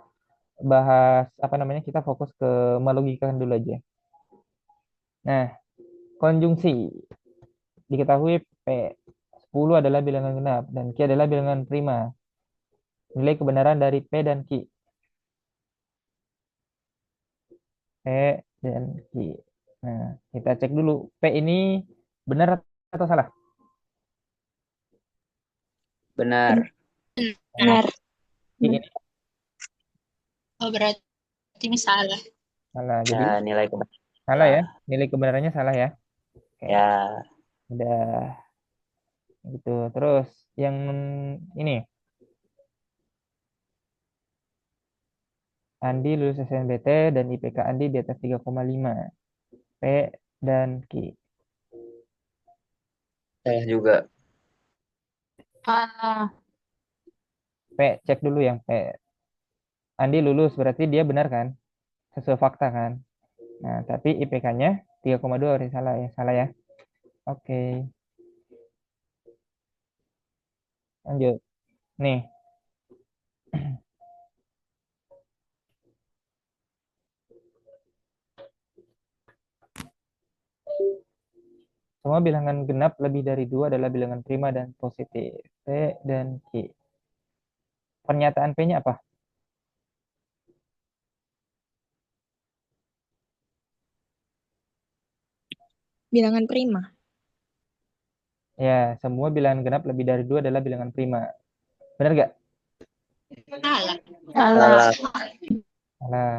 bahas apa namanya? Kita fokus ke melogikakan dulu aja. Nah, konjungsi diketahui P10 adalah bilangan genap dan Q adalah bilangan prima. Nilai kebenaran dari P dan Q. P dan Q. Nah, kita cek dulu. P ini benar atau salah? Benar. Benar. Q ini Oh, berarti ini salah. salah. Ya, Jadi nilai kebenaran. salah ya. Nilai kebenarannya salah ya. Oke, Ya, udah gitu. Terus yang ini, Andi lulus SNBT dan IPK Andi di atas 3,5. P dan Q. saya juga. P, cek dulu yang P. Andi lulus berarti dia benar kan? Sesuai fakta kan? Nah, tapi IPK-nya 3,2 berarti salah ya. Salah ya. Oke, lanjut. Nih, semua bilangan genap lebih dari 2 adalah bilangan prima dan positif. P dan Q. Pernyataan P-nya apa? Bilangan prima. Ya, semua bilangan genap lebih dari 2 adalah bilangan prima. Benar gak? Salah. Salah. Salah.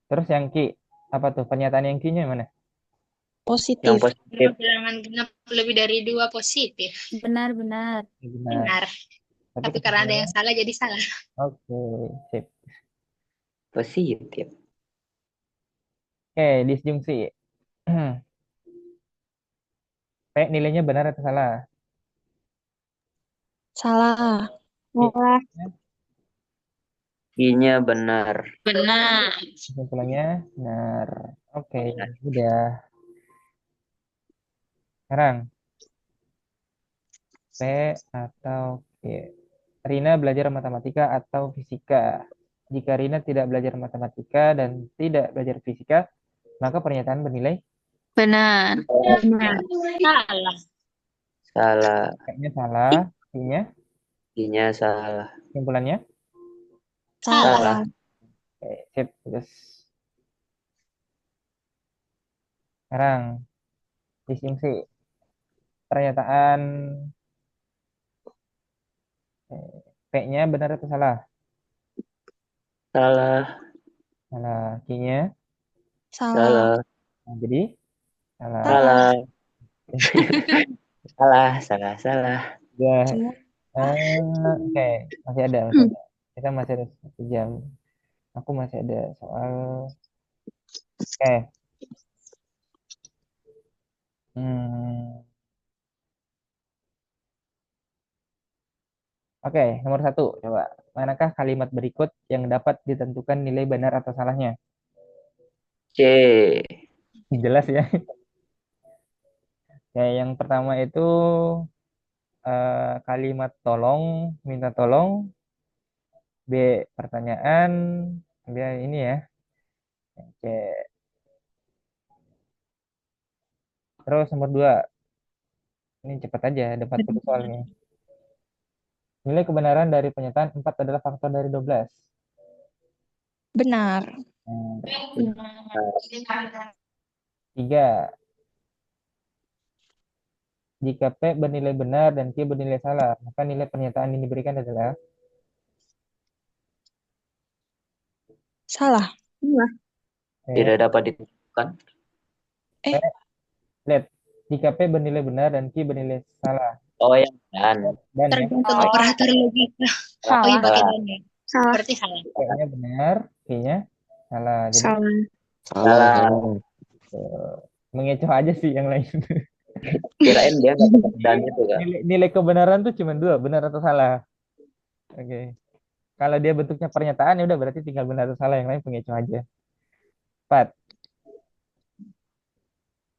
Terus yang Q, apa tuh? Pernyataan yang Q-nya mana? Yang Positif. positif. Bilangan genap lebih dari 2 positif. Benar-benar. Benar. Benar. Tapi Tapi karena ada kesimpulannya, yang salah jadi salah. oke, sip. Positif. Oke, disjungsi. P nilainya benar atau salah? Salah. Q, I-nya benar. Benar. kesimpulannya benar. Oke, udah. Sekarang P atau Q. Rina belajar matematika atau fisika? Jika Rina tidak belajar matematika dan tidak belajar fisika, maka pernyataan bernilai Benar. Benar. Salah. Salah. kayaknya salah. Q-nya, I-nya salah. kesimpulannya. Salah. Salah. Oke, sip. Terus sekarang disjungsi. Pernyataan P-nya benar atau salah? Salah. Salah. Q-nya, Salah. Salah. nah, jadi salah. Salah. Salah. Salah. Salah. Ya, Semua. oke, masih ada, masih ada. Kita masih ada 1 jam. Aku masih ada soal. Oke, hmm, oke, nomor 1, coba. Manakah kalimat berikut yang dapat ditentukan nilai benar atau salahnya? C. Jelas ya. Ya, yang pertama itu kalimat tolong, minta tolong. B, pertanyaan. B, ini ya. C. Terus nomor 2, ini cepat aja, ada 40 soal nih. Nilai kebenaran dari pernyataan 4 adalah faktor dari 12. Benar. Hmm, Benar. 3, jika P bernilai benar dan Q bernilai salah, maka nilai pernyataan yang diberikan adalah Salah. Tidak P, dapat ditentukan. P, Eh, lihat. Jika P bernilai benar dan Q bernilai salah, Oh, yang dan. dan ya, Tergantung operator logika. Oh iya salah. pakai Salah. dan ya. Salah. Berarti salah. P-nya benar, Q-nya salah. Jadi Salah. Salah. mengecoh aja sih yang lain. Kirain dia nggak dapat dan itu kan. Nilai kebenaran tuh cuma 2, benar atau salah. Oke. Kalau dia bentuknya pernyataan ya udah berarti tinggal benar atau salah, yang lain pengecoh aja. 4.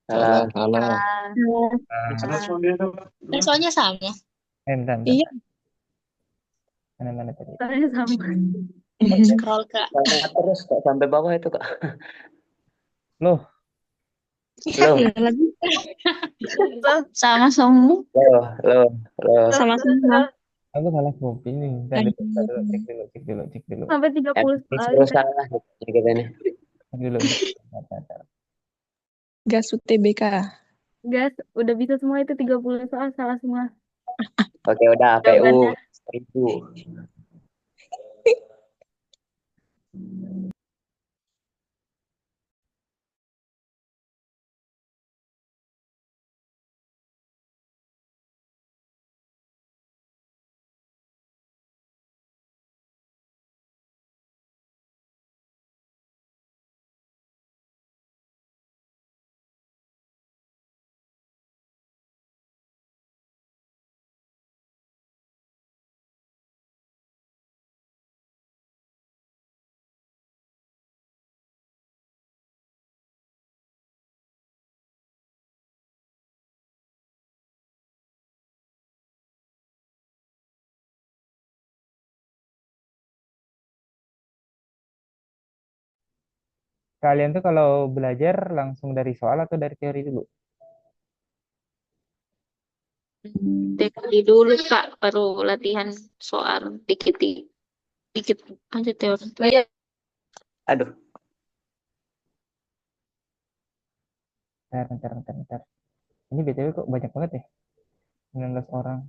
Salah. Salah. Kan soalnya sama. Bentar, bentar. Iya. Mana-mana tadi. Soalnya sama. Scroll ke Sama terus kok sampai bawah itu kak. Loh, Loh, Lagi. sama semua. loh, loh, loh. Sama-sama. aku salah copy nih. Bentar dulu, cek dulu, cek dulu, cek dulu. Sampai 30 Ini soal. terus salah kita ini. Cek dulu. Bentar, bentar. Gas UTBK. Guys, udah bisa semua itu 30 soal salah semua. Oke, udah PU Jawabannya. 1000. Kalian tuh kalau belajar langsung dari soal atau dari teori dulu? Teori dulu Kak, baru latihan soal dikit dikit aja teori. Aduh, Bentar, bentar, bentar, bentar. Ini BTW kok banyak banget ya? 19 orang.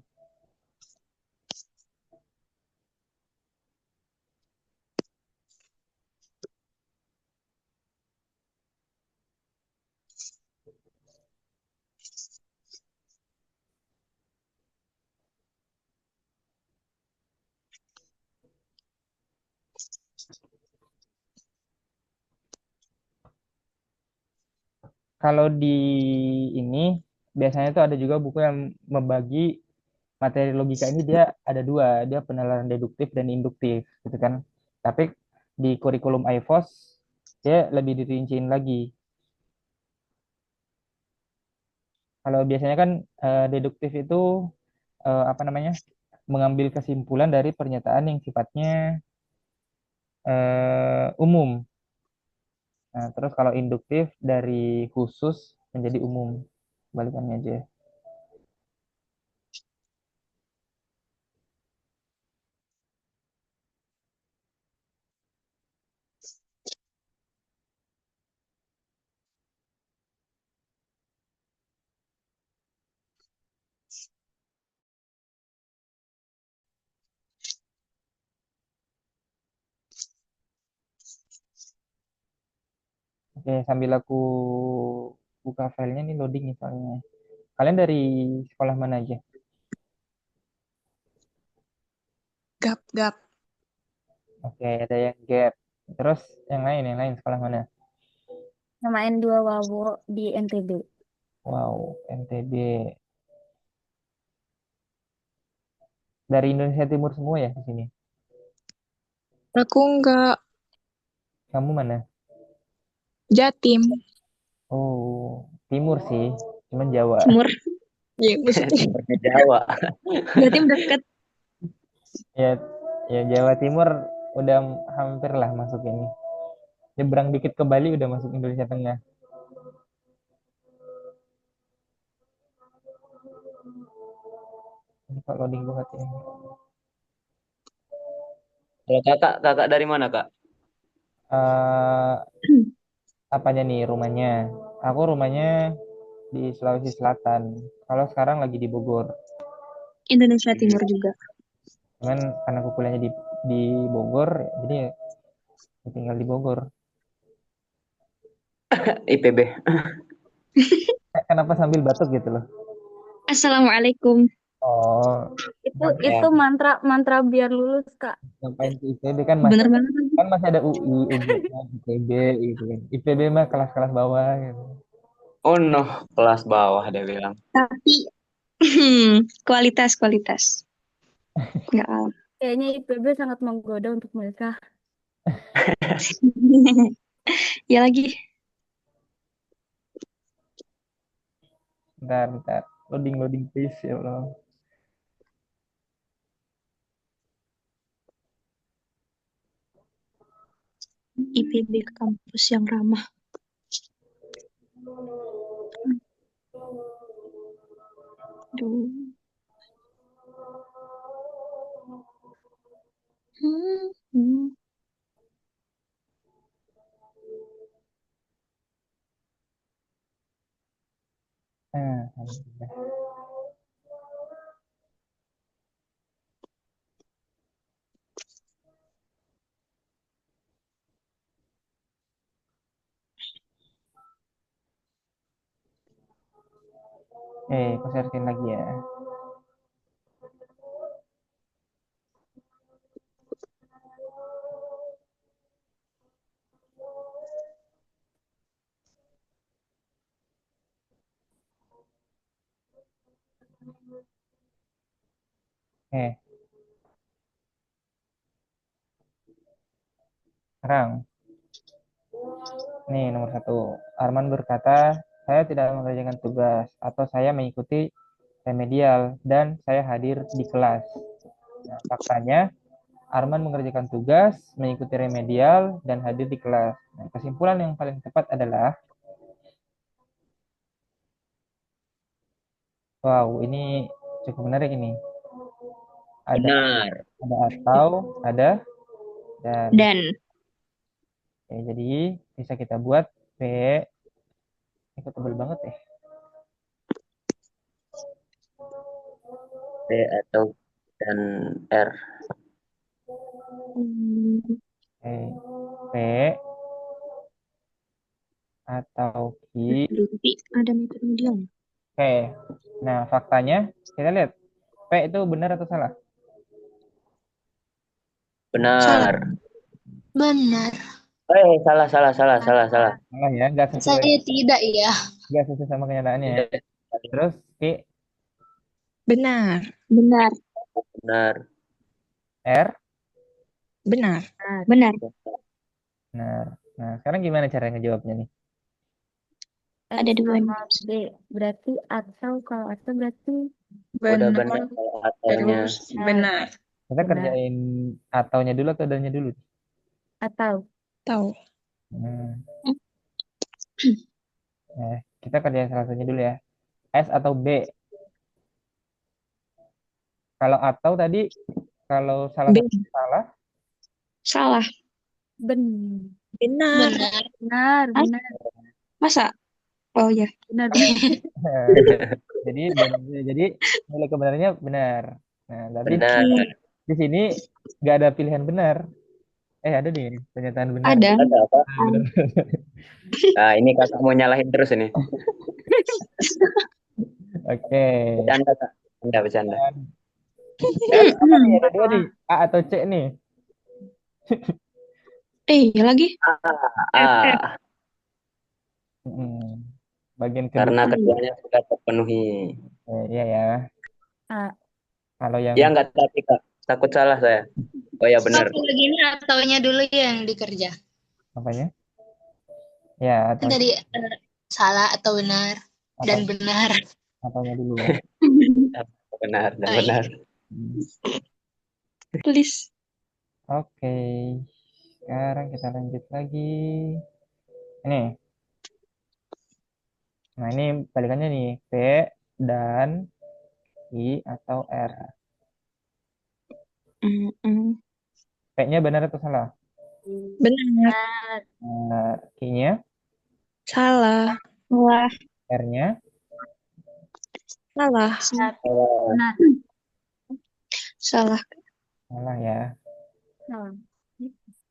Kalau di ini biasanya tuh ada juga buku yang membagi materi logika ini, dia ada dua, dia penalaran deduktif dan induktif gitu kan. Tapi di kurikulum IFOS dia lebih dirinciin lagi. Kalau biasanya kan deduktif itu apa namanya? Mengambil kesimpulan dari pernyataan yang sifatnya umum. Nah, terus kalau induktif dari khusus menjadi umum. Balikannya aja. Oke, sambil aku buka filenya nih, loading nih filenya. Kalian dari sekolah mana aja? Gap. Oke, ada yang gap. Terus yang lain sekolah mana? Namain dua Wawo di NTB. Wow, NTB. Dari Indonesia Timur semua ya di sini. Aku nggak Kamu mana? Jatim. Oh, Timur sih, cuman Jawa. Timur. Ya, maksudnya timurnya Jawa. Jatim deket. Ya, ya Jawa Timur udah hampir lah masuk ini. Nyebrang dikit ke Bali udah masuk Indonesia Tengah. Ini kok loading banget ya. Kalau kakak dari mana kak? Eh, apanya nih rumahnya? Aku rumahnya di Sulawesi Selatan. Kalau sekarang lagi di Bogor. Indonesia Timur juga. Cuman karena aku kuliahnya di Bogor, jadi ya tinggal di Bogor. IPB. Kenapa sambil batuk gitu loh? Assalamualaikum. Oh, Itu mantra mantra biar lulus Kak. ngapain ke IPB Bener banget. kan masih ada UI, UGM, IPB gitu kan. IPB mah kelas-kelas bawah gitu. Oh no, kelas bawah dia bilang. Tapi kualitas. Nggak kalah. Kayaknya IPB sangat menggoda untuk mereka. Ya lagi. Bentar, bentar. Loading please ya Allah. IPB kampus yang ramah. Aduh. Hmm. Nah, alhamdulillah. Aku sharein lagi ya. Eh, sekarang. Nih, nomor satu. Arman berkata, saya tidak mengerjakan tugas atau saya mengikuti remedial dan saya hadir di kelas. Nah, faktanya Arman mengerjakan tugas, mengikuti remedial, dan hadir di kelas. Nah, kesimpulan yang paling tepat adalah, wow, ini cukup menarik ini. Ada Benar. atau, ada dan. Dan. Oke, jadi bisa kita buat P. Ini tebel banget ya. P atau dan R. Hmm, Oke, P atau Q. berarti ada remedial. Oke, nah faktanya kita lihat P itu benar atau salah? Benar. Benar. Salah. Salah ya, nggak sesuai Saya tidak ya. sama kenyataannya ya. Terus Q, Benar. Benar. Benar. R. Benar. Benar. Nah, sekarang gimana cara ngejawabnya nih? Ada dua nih. Sama B. Berarti atau kalau atau berarti Udah Benar. benar kalau ataunya. Terus benar. Kita Benar. kerjain ataunya dulu atau dannya dulu? atau Tahu. Hmm. Kita kerjain salah satunya dulu ya. S atau B? Kalau atau tadi, kalau salah B. satu salah, Salah. benar. Benar. Benar. Benar. Masa? Oh ya. Benar. jadi nilai kebenarannya benar. Nah, tapi Benar. di sini nggak ada pilihan benar. Ada nih pernyataan benar. Ada. Ada apa? Nah, benar. Nah, ini kakak mau nyalahin terus ini. Oke. Bercanda, Kak. Bercanda. Apa nih? Ada dua nih. A atau C nih. Lagi. Ah, Bagian kedua. karena keduanya sudah terpenuhi. Iya ya. A. Kalau yang Ya nggak tapi Kak, takut salah saya. Oh ya benar. Kalau gini ataunya dulu yang dikerja. apanya? Ya, Kan atau tadi salah atau benar dan benar. ataunya dulu ya. Benar. Oh, iya. Please. Oke. Sekarang kita lanjut lagi. Ini. Nah, ini balikannya nih. P dan I atau R. P-nya benar atau salah? Benar. Q-nya, Salah. Salah. R-nya, Salah. Benar. Salah. salah ya. Salah.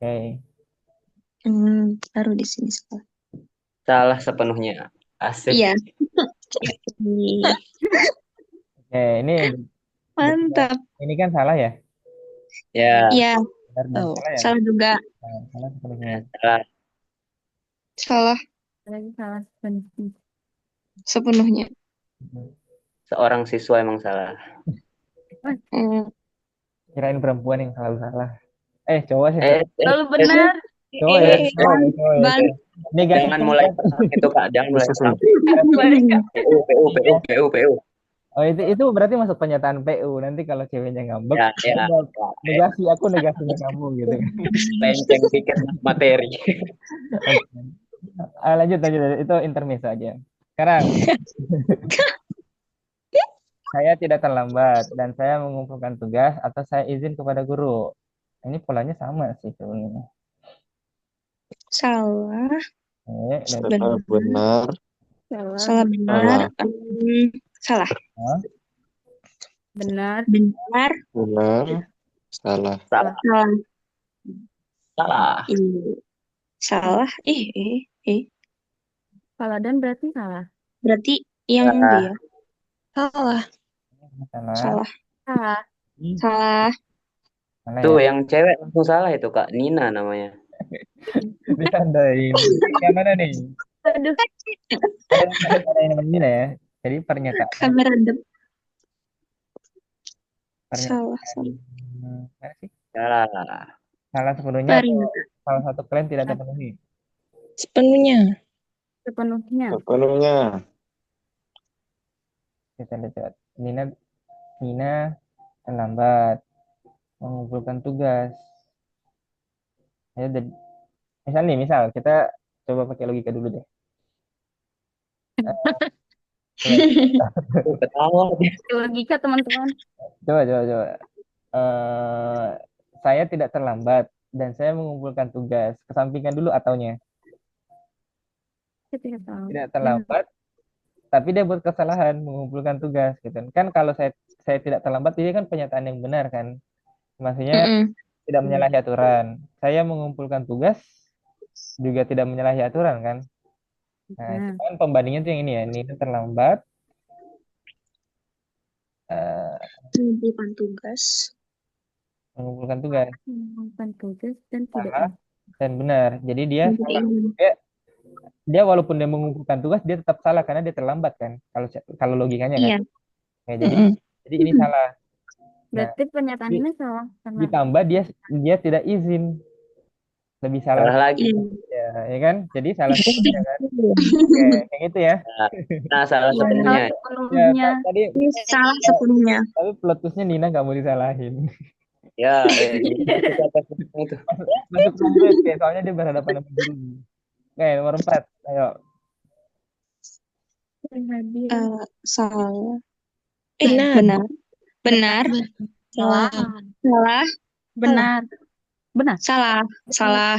Oke. Baru di sini salah. Salah sepenuhnya. Asik. Iya. Oke, ini Mantap. ini kan salah ya? Ya, Iya. Benar dan Oh, salah ya? Salah juga. Nah, salah sepenuhnya. salah. Salah Lagi salah sepenuhnya. sepenuhnya. Seorang siswa emang salah. Kirain perempuan yang selalu salah. Cowok sih. Lalu benar. Cowok ya. Cowok ya. Negatif Jangan mulai perang itu Kak, jangan mulai perang. PU. Oh, itu berarti masuk pernyataan PU. Nanti kalau ceweknya ngambek, Ya. negasi, aku negasinya kamu gitu. Lenceng dikit materi. Lanjut. Itu intermezzo aja. Sekarang, saya tidak terlambat dan saya mengumpulkan tugas atau saya izin kepada guru. Ini polanya sama sih sebenarnya. Salah. Salah benar. Salah benar. Salah. Benar. Benar. Benar. Salah. Salah. Salah. Kalau dan berarti salah. Berarti yang B ya. Salah. Salah. Salah. Salah. Tuh yang cewek langsung salah itu Kak, Nina namanya. Ditandain. Yang mana nih? Aduh. Ada yang namanya Nina ya. Jadi pernyataan. Kamera depan. Salah. Mana sih? Salah. Salah sepenuhnya atau salah satu klaim tidak terpenuhi? Sepenuhnya. Sepenuhnya. Kita lihat. Nina terlambat. mengumpulkan tugas. Ya, misal kita coba pakai logika dulu deh. Ketawa. Logika teman-teman. Coba. Eh, saya tidak terlambat dan saya mengumpulkan tugas. Kesampingkan dulu ataunya. Saya tidak tahu. Tidak terlambat, tapi dia buat kesalahan mengumpulkan tugas gitu. Kan kalau saya tidak terlambat, ini kan pernyataan yang benar kan. Maksudnya Mm-mm. tidak menyalahi aturan. Saya mengumpulkan tugas juga tidak menyalahi aturan kan. Nah, Nah, cuman pembandingnya tuh yang ini ya. Ini terlambat, eh, Mengumpulkan tugas. mengumpulkan tugas. mengumpulkan tugas dan tidak Salah dan benar. Jadi dia Dan tidak salah. ingin. Dia walaupun dia mengumpulkan tugas, dia tetap salah karena dia terlambat kan. Kalau kalau logikanya kan. Iya. Ya, Mm-mm. jadi ini salah. Nah, berarti pernyataan di- ini salah karena ditambah dia tidak izin, lebih salah Salah lagi. Iya. ya, ya kan? Jadi salah sepenuhnya kan? Oke, kayak gitu ya. Nah, salah Iya. salah sepenuhnya. Ya, sepenuhnya. tadi Ini salah sepenuhnya. tapi plot twistnya Nina nggak mau disalahin. Ya, itu kata itu. Masuk komplek ya, soalnya dia berhadapan sama guru. Oke, nomor 4. Ayo. Hadir. Salah. Benar. Benar. Benar. Salah. Salah. Benar. Benar. Salah. Salah.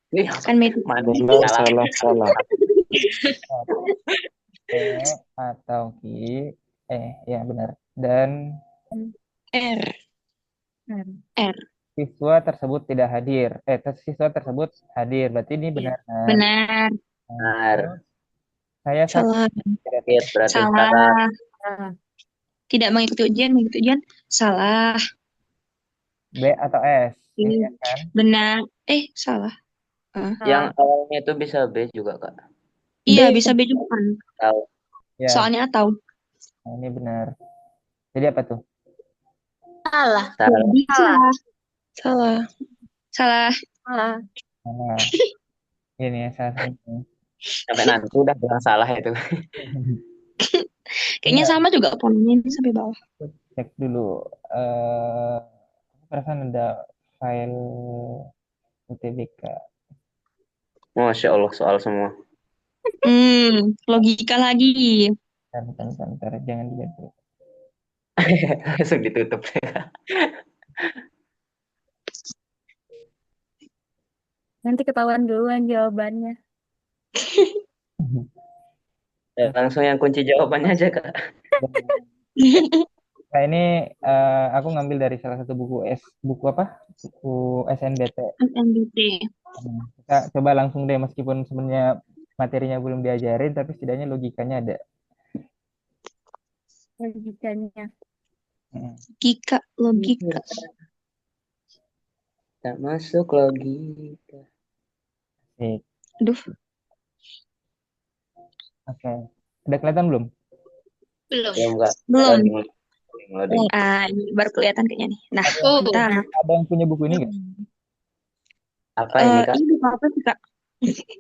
Nih, Kan Meti. mana Benar, salah. salah. P atau Q. Ya benar. Dan R. R. siswa tersebut tidak hadir. Siswa tersebut hadir. Berarti ini benar kan? Benar. Nah, Benar. terus saya sakit Salah. tidak Sakit berarti salah. Salah. Salah. Tidak mengikuti ujian. Mengikuti ujian. Salah. B atau S. Ini Iya. S kan? Benar. Salah. Yang awalnya itu bisa B juga, Kak. Iya, bisa B juga kan. Tahu. Ya, Soalnya atau. nah, ini benar. Jadi apa tuh? Salah. Salah. Jadi salah. Salah. Salah. Salah. Nah, ini ya salah satu. Sampai nanti udah bilang salah itu. Kayaknya Benar. sama juga poinnya ini sampai bawah. Cek dulu. Perasaan ada file UTBK. Masya Allah, soal semua. Logika lagi. Bentar. Jangan dilihat dulu. Langsung ditutup. Nanti ketahuan duluan jawabannya. Ya, langsung yang kunci jawabannya aja, Kak. Nah, ini aku ngambil dari salah satu buku apa? Buku SNBT. SNBT. Kita coba langsung deh, meskipun sebenarnya materinya belum diajarin, tapi setidaknya logikanya ada. Logikanya. Logika. Tak masuk logika. Oke. Aduh. Oke. Udah kelihatan belum? Belum. Ya, enggak. Belum. Loading. Ini baru kelihatan kayaknya nih. Nah, Oh, bentar. Ada yang punya buku ini nggak? Apa ini, Kak? Ini apa sih, Kak?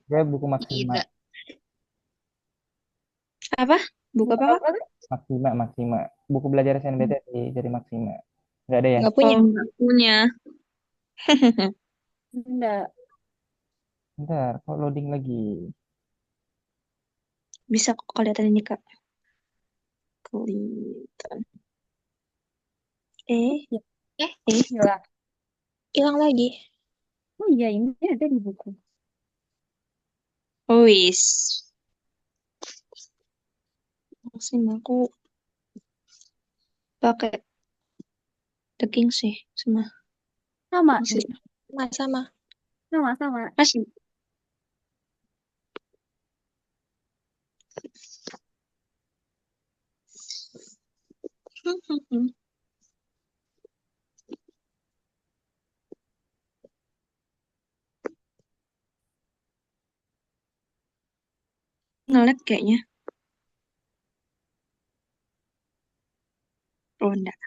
Dia buku Maksima. tidak. Apa? Buku apa, Kak? Maksima. Buku belajar SNBT dari Maksima. Nggak ada ya? Nggak punya. Nggak punya. Enggak. Bentar, kok loading lagi? Bisa kok kelihatan ini, Kak. Kelihatan. Hilang. Hilang lagi. Oh iya, ini ada di buku. Wis. Langsung aku pakai daging sih sama Sama. masih Sama. Sama. masih ngelag kayaknya. Oh enggak.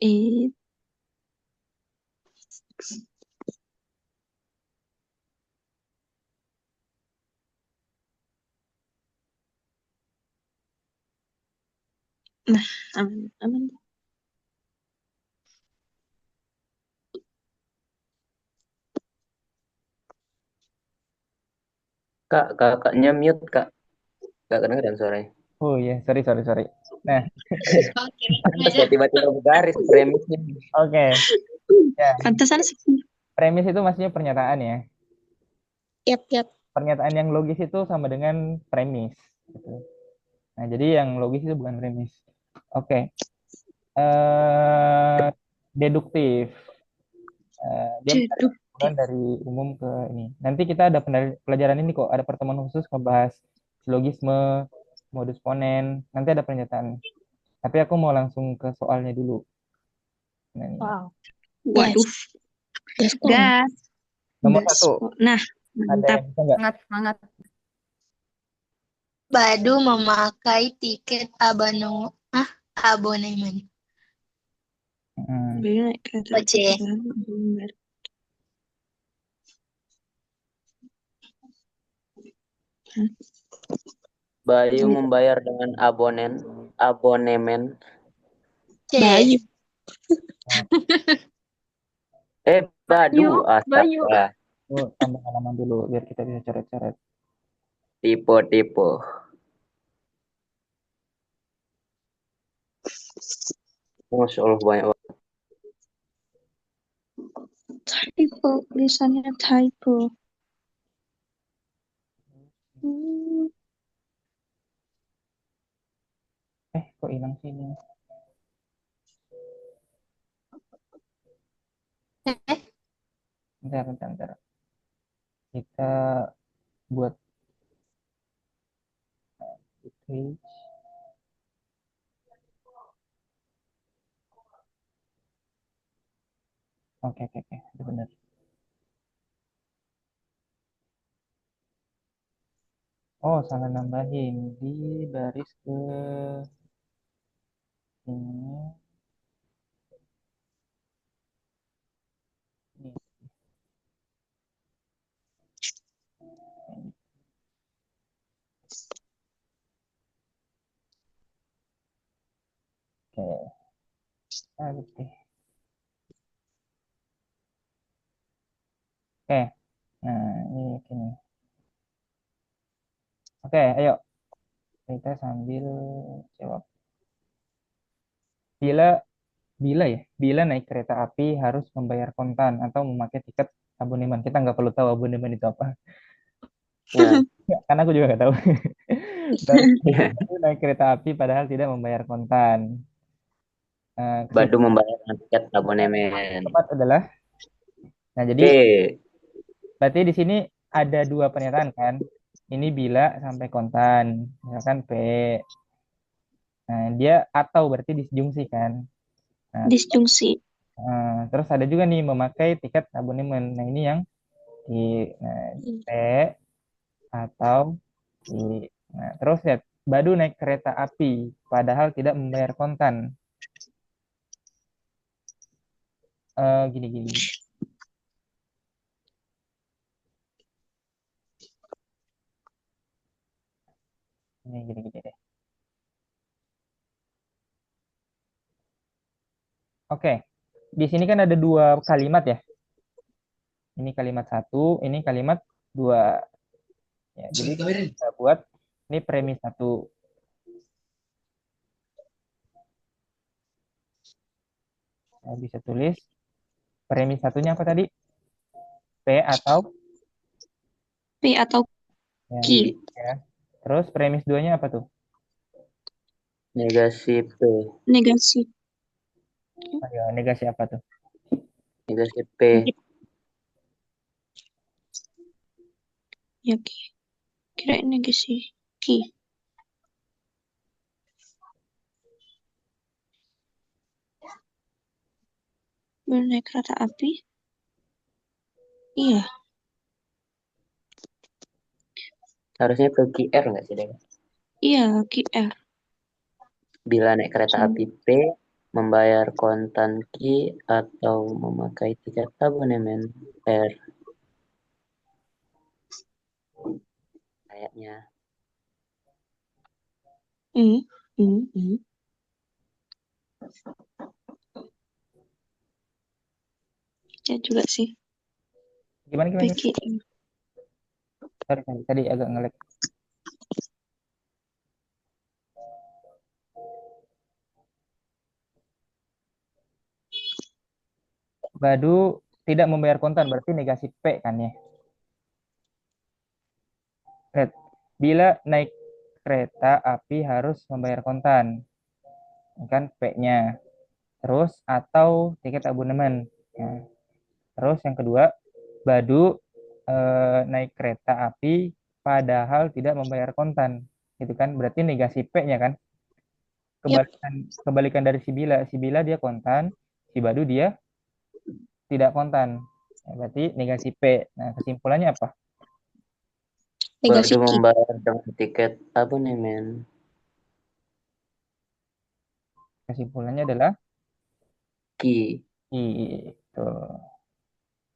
Eh, Nah, aman, aman. Kak, kakaknya mute, Kak. Gak kedengeran suaranya. Oh iya, sorry. Nah, Oke, Terus aja. kok tiba-tiba bergaris premisnya. oke. Ya, Pantesan sih. premis itu maksudnya pernyataan ya. Yap. Pernyataan yang logis itu sama dengan premis. Gitu. Nah, jadi yang logis itu bukan premis. Oke. eh Deduktif. Dia menarik kesimpulan Deduktif. dari umum ke ini. Nanti kita ada pelajaran ini kok, ada pertemuan khusus ngebahas silogisme, modus ponen. Nanti ada pernyataan. Tapi aku mau langsung ke soalnya dulu. Nah, ini. Wow. Waduh, Gaspol. gas. Nomor Gas. satu, Nah, ada mantap. yang bisa nggak? Semangat. Badu memakai tiket abonemen. Hmm. Beli naik kereta OC. api baru belum bayar. Bayu membayar dengan abonemen. C. Bayu. Badu, Bayu. astaga. Oh, tambah halaman dulu biar kita bisa coret-coret. Tipe. Masya Allah banyak banget. Typo, tulisannya typo. Kok hilang sih ini? Bentar. Kita buat page. Oke, itu benar. Oh, salah nambahin di baris ke ini. Ini. Oke. Oke. Oke. Nah, ini gini. Oke, ayo kita sambil jawab. Bila naik kereta api harus membayar kontan atau memakai tiket abonemen. Kita nggak perlu tahu abonemen itu apa. Ya. Ya, karena aku juga nggak tahu. Baru naik kereta api padahal tidak membayar kontan. Badu membayar dengan tiket abonemen. Tepat adalah. Nah, jadi Oke. berarti di sini ada dua pernyataan kan. Ini bila sampai kontan, misalkan P. Nah, dia atau berarti disjungsi kan. Nah, Disjungsi. terus ada juga nih memakai tiket abonemen. Nah, ini yang di P atau di. Nah, terus lihat Badu naik kereta api padahal tidak membayar kontan. Gini. Ini gini deh. Oke, di sini kan ada dua kalimat ya. Ini kalimat satu, ini kalimat dua. Ya, jadi kita buat ini premis satu. Saya bisa tulis premis satunya apa tadi? P atau P atau ya, Q. ya. Terus premis duanya apa tuh? Negasi P. Negasi. Ayo, negasi apa tuh? Negasi P. Ya, Q. Kira negasi Q. Baru naik kereta api. Iya. Harusnya ke QR nggak sih, Dek? Iya, QR. Bila naik kereta api P, membayar kontan Q atau memakai tiket abonemen R. Kayaknya. Ya juga sih. Gimana? Pikirin. Sorry, tadi agak ngelek. Badu tidak membayar kontan, berarti negasi P kan ya. Lihat, bila naik kereta api harus membayar kontan, kan P-nya. Terus atau tiket abonemen. Nah, terus yang kedua, Badu naik kereta api padahal tidak membayar kontan. Gitu kan? Berarti negasi P-nya kan. Yap. Kebalikan dari si Bila. Si Bila dia kontan, si Badu dia tidak kontan. Nah, berarti negasi P. Nah, kesimpulannya apa? Negasi Badu Ki. membayar dengan tiket abonemen. Kesimpulannya adalah Ki. itu.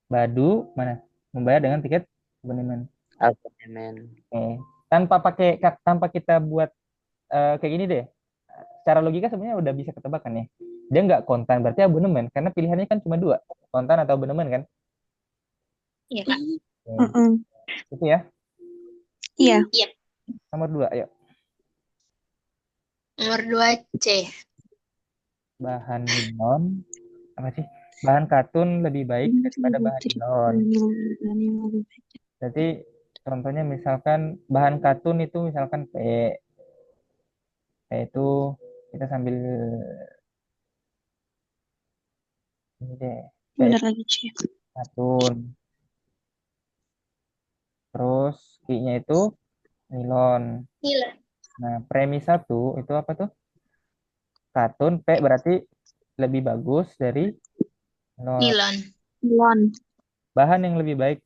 Badu mana? Membayar dengan tiket abonemen. Abonemen. Oke. Tanpa kita buat kayak gini deh. Secara logika sebenarnya udah bisa ketebak kan ya. Dia nggak kontan berarti abonemen karena pilihannya kan cuma dua, kontan atau abonemen kan. Iya, Kak. Oke. Itu ya. Iya. Nomor 2, ayo. Nomor 2 C. Bahan nilon apa sih? Bahan katun lebih baik daripada bahan nilon. Jadi contohnya misalkan bahan katun itu misalkan P itu kita sambil ini deh, Benar lagi C. katun. Terus Q-nya itu nilon. Gila. Nah, premis 1 itu apa tuh? Katun, P berarti lebih bagus dari nilon. Nilon. Nilon. Bahan yang lebih baik,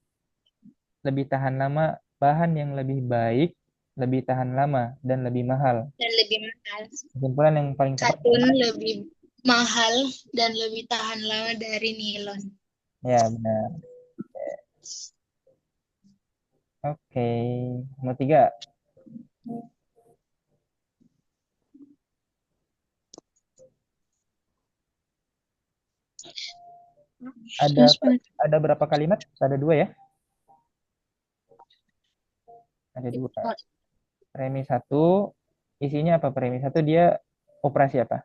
lebih tahan lama. Bahan yang lebih baik, lebih tahan lama, dan lebih mahal. Dan lebih mahal. Kesimpulan yang paling tepat. Katun lebih mahal dan lebih tahan lama dari nilon. Ya, benar. Oke. Nomor 3. Ada berapa kalimat? Ada 2 ya? Ada 2. Premis 1, isinya apa? Premis 1 dia operasi apa?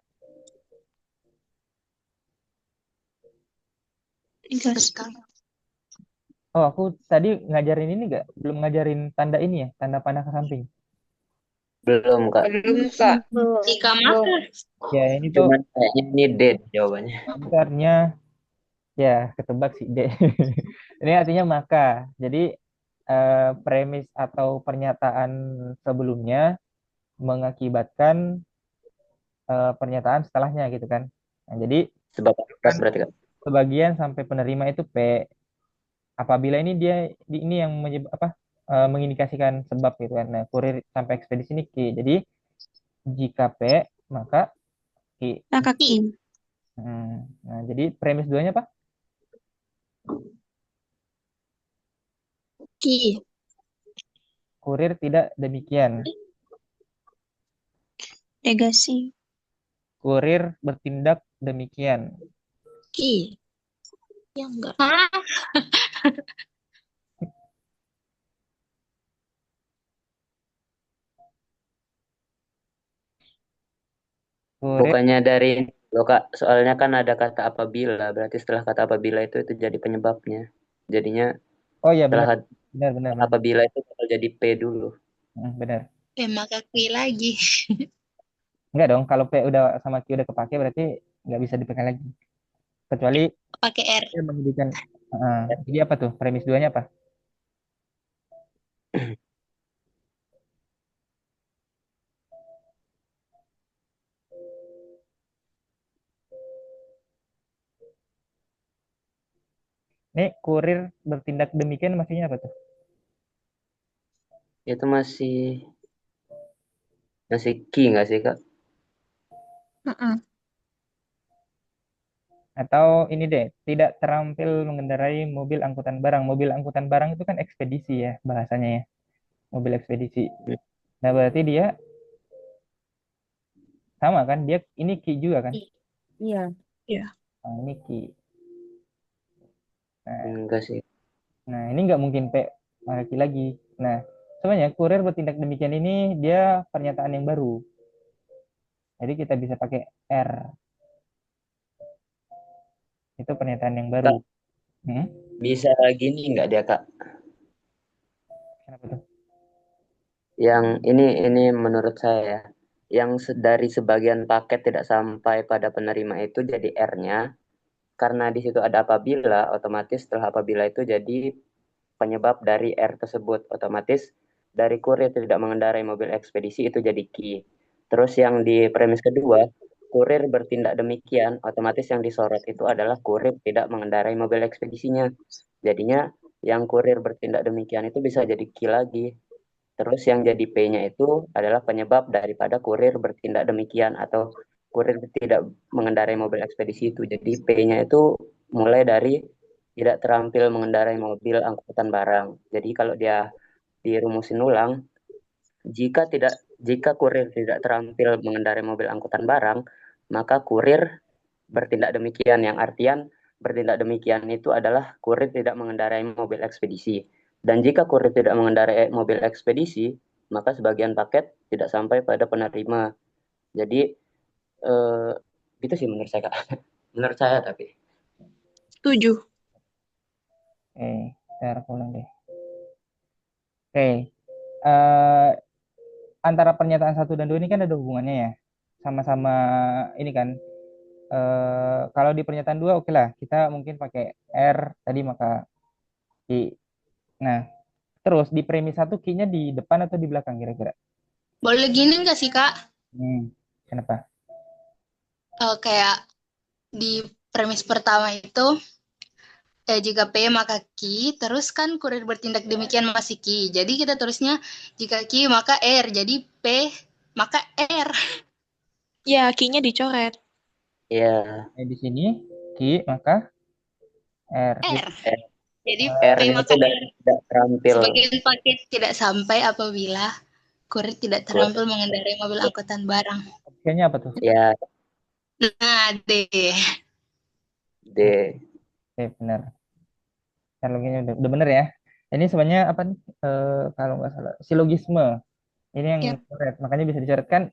Oh, aku tadi ngajarin ini nggak? Belum ngajarin tanda ini ya? Tanda panah ke samping. Belum, Kak. Belum, Kak. Jika maka. Ya, ini tuh Cuman kayaknya ini dead jawabannya. artinya ya ketebak sih, deh. Ini artinya maka. Jadi premis atau pernyataan sebelumnya mengakibatkan pernyataan setelahnya gitu kan. Nah, jadi Sebab akibat berarti, Kak. sebagian sampai penerima itu P. Apabila ini dia ini yang mengindikasikan sebab gitu kan. Nah, kurir sampai ekspedisi ini Q. Jadi jika P maka Q. Maka Ki. Nah, jadi premis 2-nya apa? Ki. Kurir tidak demikian. Negasi. Kurir bertindak demikian. Ki. Ya enggak. Kurir, Bukannya dari loh, Kak. Soalnya kan ada kata apabila. Berarti setelah kata apabila itu jadi penyebabnya. Jadinya oh ya setelah benar. apabila itu bakal jadi P dulu. Benar. Maka Ki lagi. Enggak dong, kalau P udah sama Q udah kepake berarti nggak bisa dipakai lagi. Kecuali Pakai R. dia menjadikan jadi apa tuh? Premis 2-nya apa? Ini kurir bertindak demikian maksudnya apa tuh? Itu masih key nggak sih, Kak? Atau ini deh, tidak terampil mengendarai mobil angkutan barang. Mobil angkutan barang itu kan ekspedisi ya bahasanya ya. Mobil ekspedisi. Nah, berarti dia sama kan? Dia ini Q juga kan? Iya. Iya. Nah, ini Ki. Nah, Enggak sih. nah ini nggak mungkin P pakai Ki lagi. Nah, sebenarnya kurir bertindak demikian ini dia pernyataan yang baru. Jadi kita bisa pakai R. Itu pernyataan yang baru. Kak, Hmm? bisa gini nggak dia, Kak? Kenapa tuh? Yang ini menurut saya, yang dari sebagian paket tidak sampai pada penerima itu jadi R-nya, karena di situ ada apabila, otomatis setelah apabila itu jadi penyebab dari R tersebut, otomatis dari kurir tidak mengendarai mobil ekspedisi itu jadi key. Terus yang di premis kedua, kurir bertindak demikian, otomatis yang disorot itu adalah kurir tidak mengendarai mobil ekspedisinya. Jadinya yang kurir bertindak demikian itu bisa jadi key lagi. Terus yang jadi P-nya itu adalah penyebab daripada kurir bertindak demikian atau kurir tidak mengendarai mobil ekspedisi itu. Jadi P-nya itu mulai dari tidak terampil mengendarai mobil angkutan barang. Jadi kalau dia dirumusin ulang, jika kurir tidak terampil mengendarai mobil angkutan barang, maka kurir bertindak demikian yang artian bertindak demikian itu adalah kurir tidak mengendarai mobil ekspedisi. Dan jika kurir tidak mengendarai mobil ekspedisi, maka sebagian paket tidak sampai pada penerima. Jadi eh, itu sih menurut saya, Kak. Menurut saya tapi. Setuju. Saya ulang deh. Eh, antara pernyataan satu dan dua ini kan ada hubungannya ya. Sama-sama ini kan. Kalau di pernyataan dua oke lah. Kita mungkin pakai R tadi maka I. Nah, terus di premis satu Q-nya di depan atau di belakang kira-kira? Boleh gini nggak sih, Kak? Kenapa? Kayak di premis pertama itu, jika P maka Q, terus kan kurir bertindak demikian masih Q. Jadi kita tulisnya jika Q maka R, jadi P maka R. Ya, key-nya dicoret. Ya, Di sini Q maka R. R. R, Jadi P R-nya maka itu R. tidak terampil. Sebagian paket tidak sampai apabila kurir tidak terampil mengendarai mobil angkutan barang. Opsinya apa tuh? Ya, Nah, D. D. Oke, benar. Analoginya udah bener ya. Ini sebenarnya apa nih? Kalau nggak salah, silogisme. Ini yang Ya. coret. Makanya bisa dicoretkan.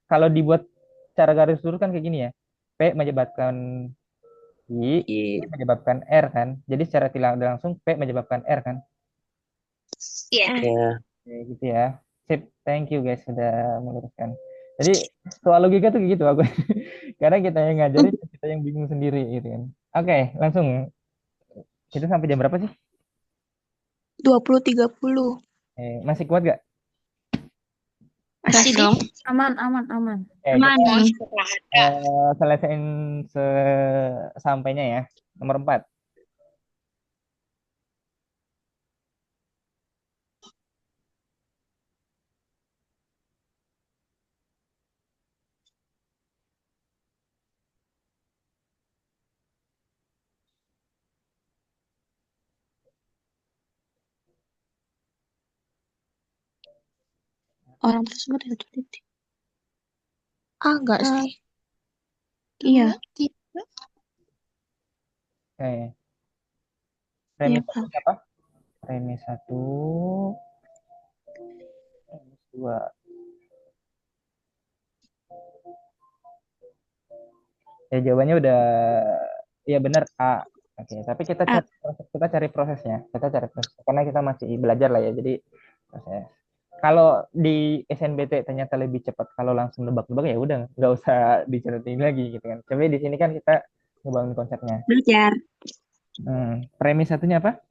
Kalau dibuat cara garis lurus kan kayak gini ya. P menyebabkan I, I I. menyebabkan R kan. Jadi secara tidak langsung P menyebabkan R kan. Iya. Ya, Kayak gitu ya. Sip, thank you guys sudah meluruskan. Jadi soal logika tuh gitu aku. Karena kita yang ngajarin, kita yang bingung sendiri gitu kan. Oke, langsung. Kita sampai jam berapa sih? 20.30. Masih kuat gak? Masih Gas. dong. Aman, aman, aman. Aman. Kita Mau istirahat, Kak. selesaiin sesampainya ya. Nomor 4. Orang tersebut itu teliti. Enggak sih. Iya. Premis Iya, satu Kak. apa? Premis 1, premis 2. Ya jawabannya udah ya benar A. Oke, tapi kita cari prosesnya. Kita cari proses karena kita masih belajar lah ya. Jadi proses. Kalau di SNBT ternyata lebih cepat kalau langsung nebak-nebak ya udah nggak usah diceritain lagi gitu kan. Tapi di sini kan kita ngebangun konsepnya. Belajar. Premis satunya apa?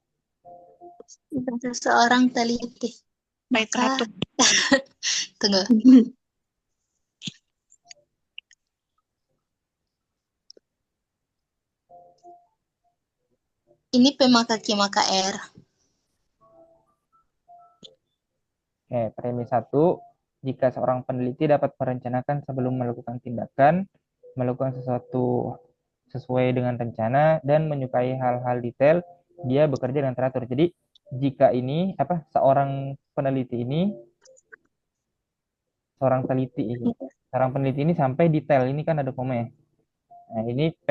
Seseorang teliti. Baik, Ratu. Tunggu. Ini P maka Q maka R. Premis 1, jika seorang peneliti dapat merencanakan sebelum melakukan tindakan, melakukan sesuatu sesuai dengan rencana, dan menyukai hal-hal detail, dia bekerja dengan teratur. Jadi, jika ini, seorang peneliti ini sampai detail, ini kan ada koma ya. Nah, ini P.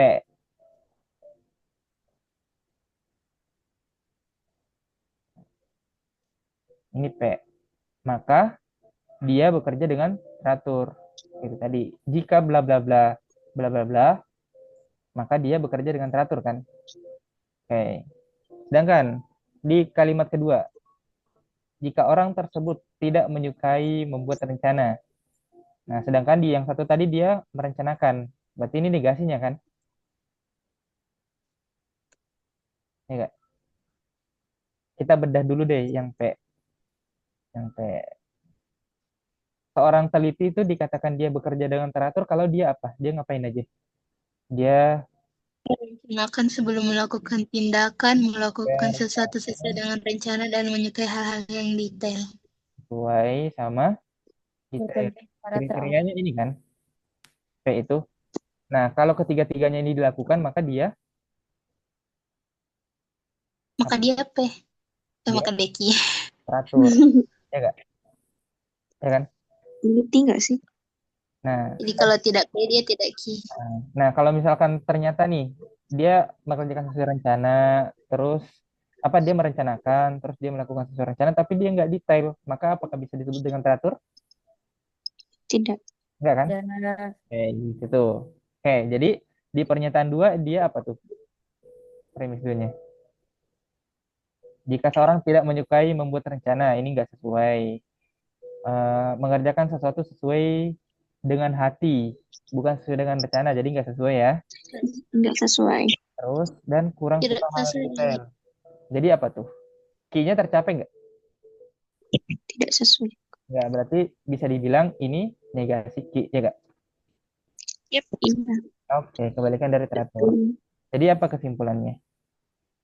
Ini P. Maka dia bekerja dengan teratur. Itu tadi. Jika bla bla bla bla bla bla, maka dia bekerja dengan teratur kan? Oke. Sedangkan di kalimat kedua, jika orang tersebut tidak menyukai membuat rencana. Nah, sedangkan di yang satu tadi dia merencanakan. Berarti ini negasinya kan? Ya nggak? Kita bedah dulu deh yang P. Yang P. Seorang teliti itu dikatakan dia bekerja dengan teratur kalau dia apa? Dia ngapain aja? Dia Merencanakan sebelum melakukan tindakan, melakukan ya, sesuatu sesuai dengan rencana dan menyukai hal-hal yang detail. sesuai sama detail. Kriterianya ini kan, P itu. Nah, kalau ketiga-tiganya ini dilakukan, maka dia Maka dia P. dia Maka Deki. teratur, ya nggak? Ya kan? Teliti nggak sih? Nah, Jadi kalau tidak P, dia tidak Ki. nah kalau misalkan ternyata nih dia mengerjakan sesuai rencana, terus apa dia merencanakan, terus dia melakukan sesuai rencana, tapi dia nggak detail, maka apakah bisa disebut dengan teratur? Tidak. Enggak kan? Ya, Oke, gitu tuh. Oke, jadi di pernyataan dua dia apa tuh premis duanya? Jika seorang tidak menyukai membuat rencana, ini nggak sesuai. Mengerjakan sesuatu sesuai dengan hati, bukan sesuai dengan rencana, jadi nggak sesuai ya. Nggak sesuai. Terus dan kurang Tidak suka hal yang sesuai. detail. Jadi apa tuh? Key-nya tercapai nggak? Tidak sesuai. Nggak, berarti bisa dibilang ini negasi key, ya nggak? Iya. Oke, kebalikan dari teratur. Jadi apa kesimpulannya?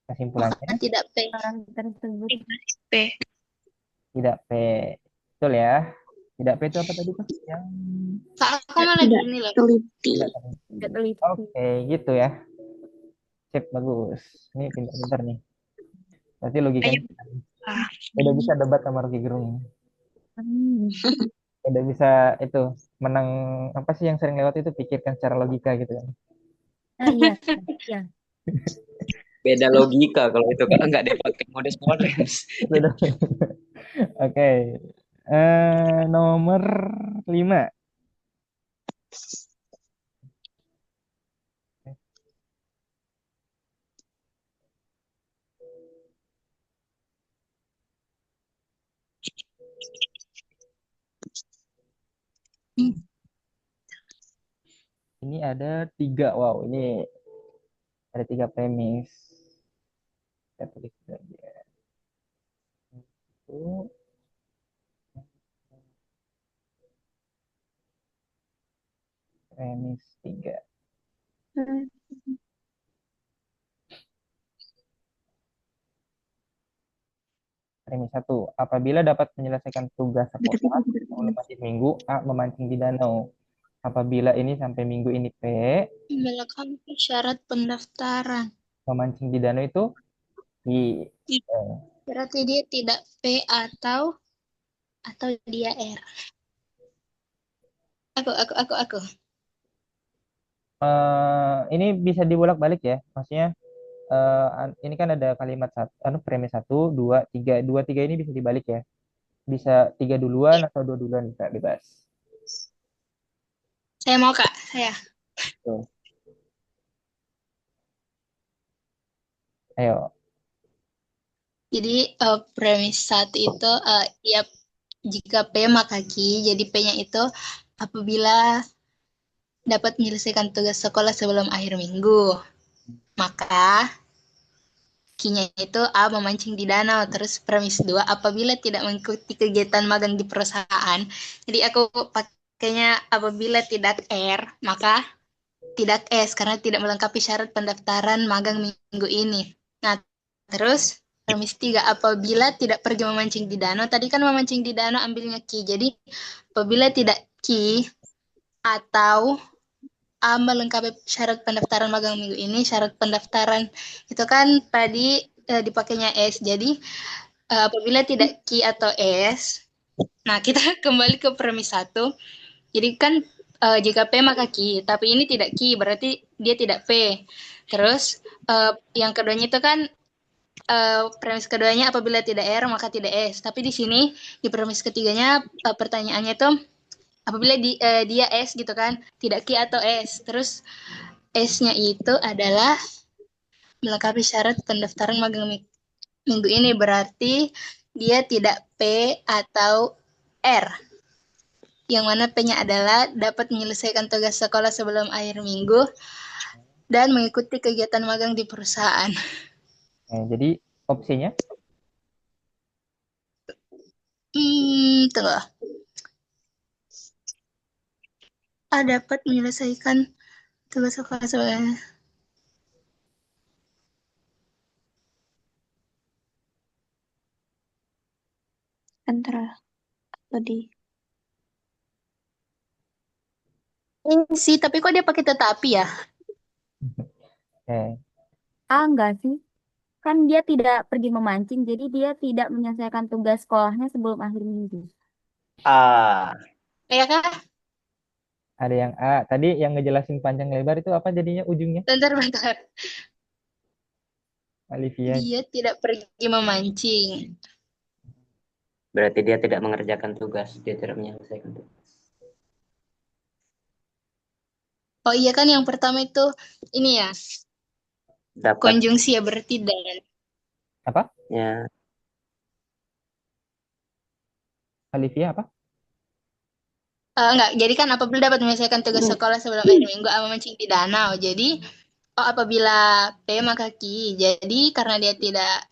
Kesimpulannya Tidak P. orang tersebut P. tidak P. Betul ya? Tidak P itu apa tadi Pak? Yang Kak, aku malah Tidak gini loh. teliti. tidak tadi. tidak teliti. Oke, gitu ya. Sip, bagus. Ini pintar-pintar nih. Berarti logikanya udah bisa debat sama Rocky Gerung. Udah bisa itu menang apa sih yang sering lewat itu pikirkan secara logika gitu kan. Iya, iya. Beda logika kalau itu kan nggak dapat modus. Udah. Oke. Nomor 5. Ini ada 3. Wow, ini ada 3 premis. Kita tulis saja. Itu premis 3. Premis 1. Apabila dapat menyelesaikan tugas sekolah sebelum akhir minggu, A memancing di danau. Apabila ini sampai minggu ini P, Melengkapi syarat pendaftaran. memancing di danau itu I. Berarti dia tidak P atau dia R. Aku. Ini bisa dibolak-balik ya. Maksudnya ini kan ada kalimat satu, premis 1, 2, 3. 2, 3 ini bisa dibalik ya. Bisa 3 duluan atau 2 duluan bisa bebas. Saya mau Kak, saya. Tuh. Ayo. Jadi premis 1 itu ya jika P maka Q. Jadi P-nya itu apabila dapat menyelesaikan tugas sekolah sebelum akhir minggu. Maka Q-nya itu A memancing di danau. Terus premis 2 apabila tidak mengikuti kegiatan magang di perusahaan. Jadi aku pakainya apabila tidak R maka tidak S karena tidak melengkapi syarat pendaftaran magang minggu ini. Nah, terus premis 3 apabila tidak pergi memancing di danau. Tadi kan memancing di danau ambilnya Q. Jadi apabila tidak Q atau A melengkapi syarat pendaftaran magang minggu ini, syarat pendaftaran itu kan tadi dipakainya S. Jadi apabila tidak Q atau S, nah kita kembali ke premis 1. Jadi kan Jika P maka Q, tapi ini tidak Q, berarti dia tidak P. Terus yang keduanya itu kan premis keduanya apabila tidak R maka tidak S. Tapi di sini di premis ketiganya pertanyaannya itu apabila dia S gitu kan, tidak Q atau S. Terus S-nya itu adalah melengkapi syarat pendaftaran magang minggu ini, berarti dia tidak P atau R. Yang mana P-nya adalah dapat menyelesaikan tugas sekolah sebelum akhir minggu dan mengikuti kegiatan magang di perusahaan. Jadi opsinya Tunggu. Dapat menyelesaikan tugas sekolah sebelum Antara atau di ini sih, tapi kok dia pakai tetapi ya? Enggak sih. Kan dia tidak pergi memancing, jadi dia tidak menyelesaikan tugas sekolahnya sebelum akhir minggu. Ya kah? ada yang A. Tadi yang ngejelasin panjang lebar itu apa jadinya ujungnya? Bentar. Olivia. Dia tidak pergi memancing. Berarti dia tidak mengerjakan tugas, dia tidak menyelesaikan tugas. Oh iya kan yang pertama itu ini ya, Dapat konjungsi ya, berarti dan. Apa? ya Olivia apa? Enggak, jadi kan apabila dapat menyelesaikan tugas sekolah sebelum akhir minggu memancing di danau. Jadi apabila P maka Q. Jadi karena dia tidak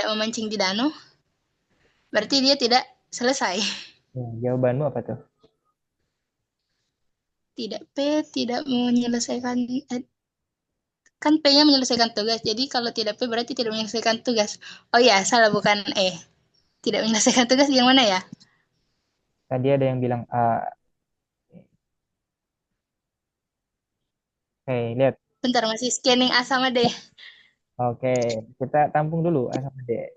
memancing di danau, berarti dia tidak selesai. Jawabanmu apa tuh? Tidak, P tidak menyelesaikan, kan P-nya menyelesaikan tugas. Jadi kalau tidak P berarti tidak menyelesaikan tugas. Oh iya, salah, bukan E. Tidak menyelesaikan tugas yang mana ya? Tadi ada yang bilang A. Oke, lihat. Bentar, masih scanning A sama D. Oke, kita tampung dulu A sama D.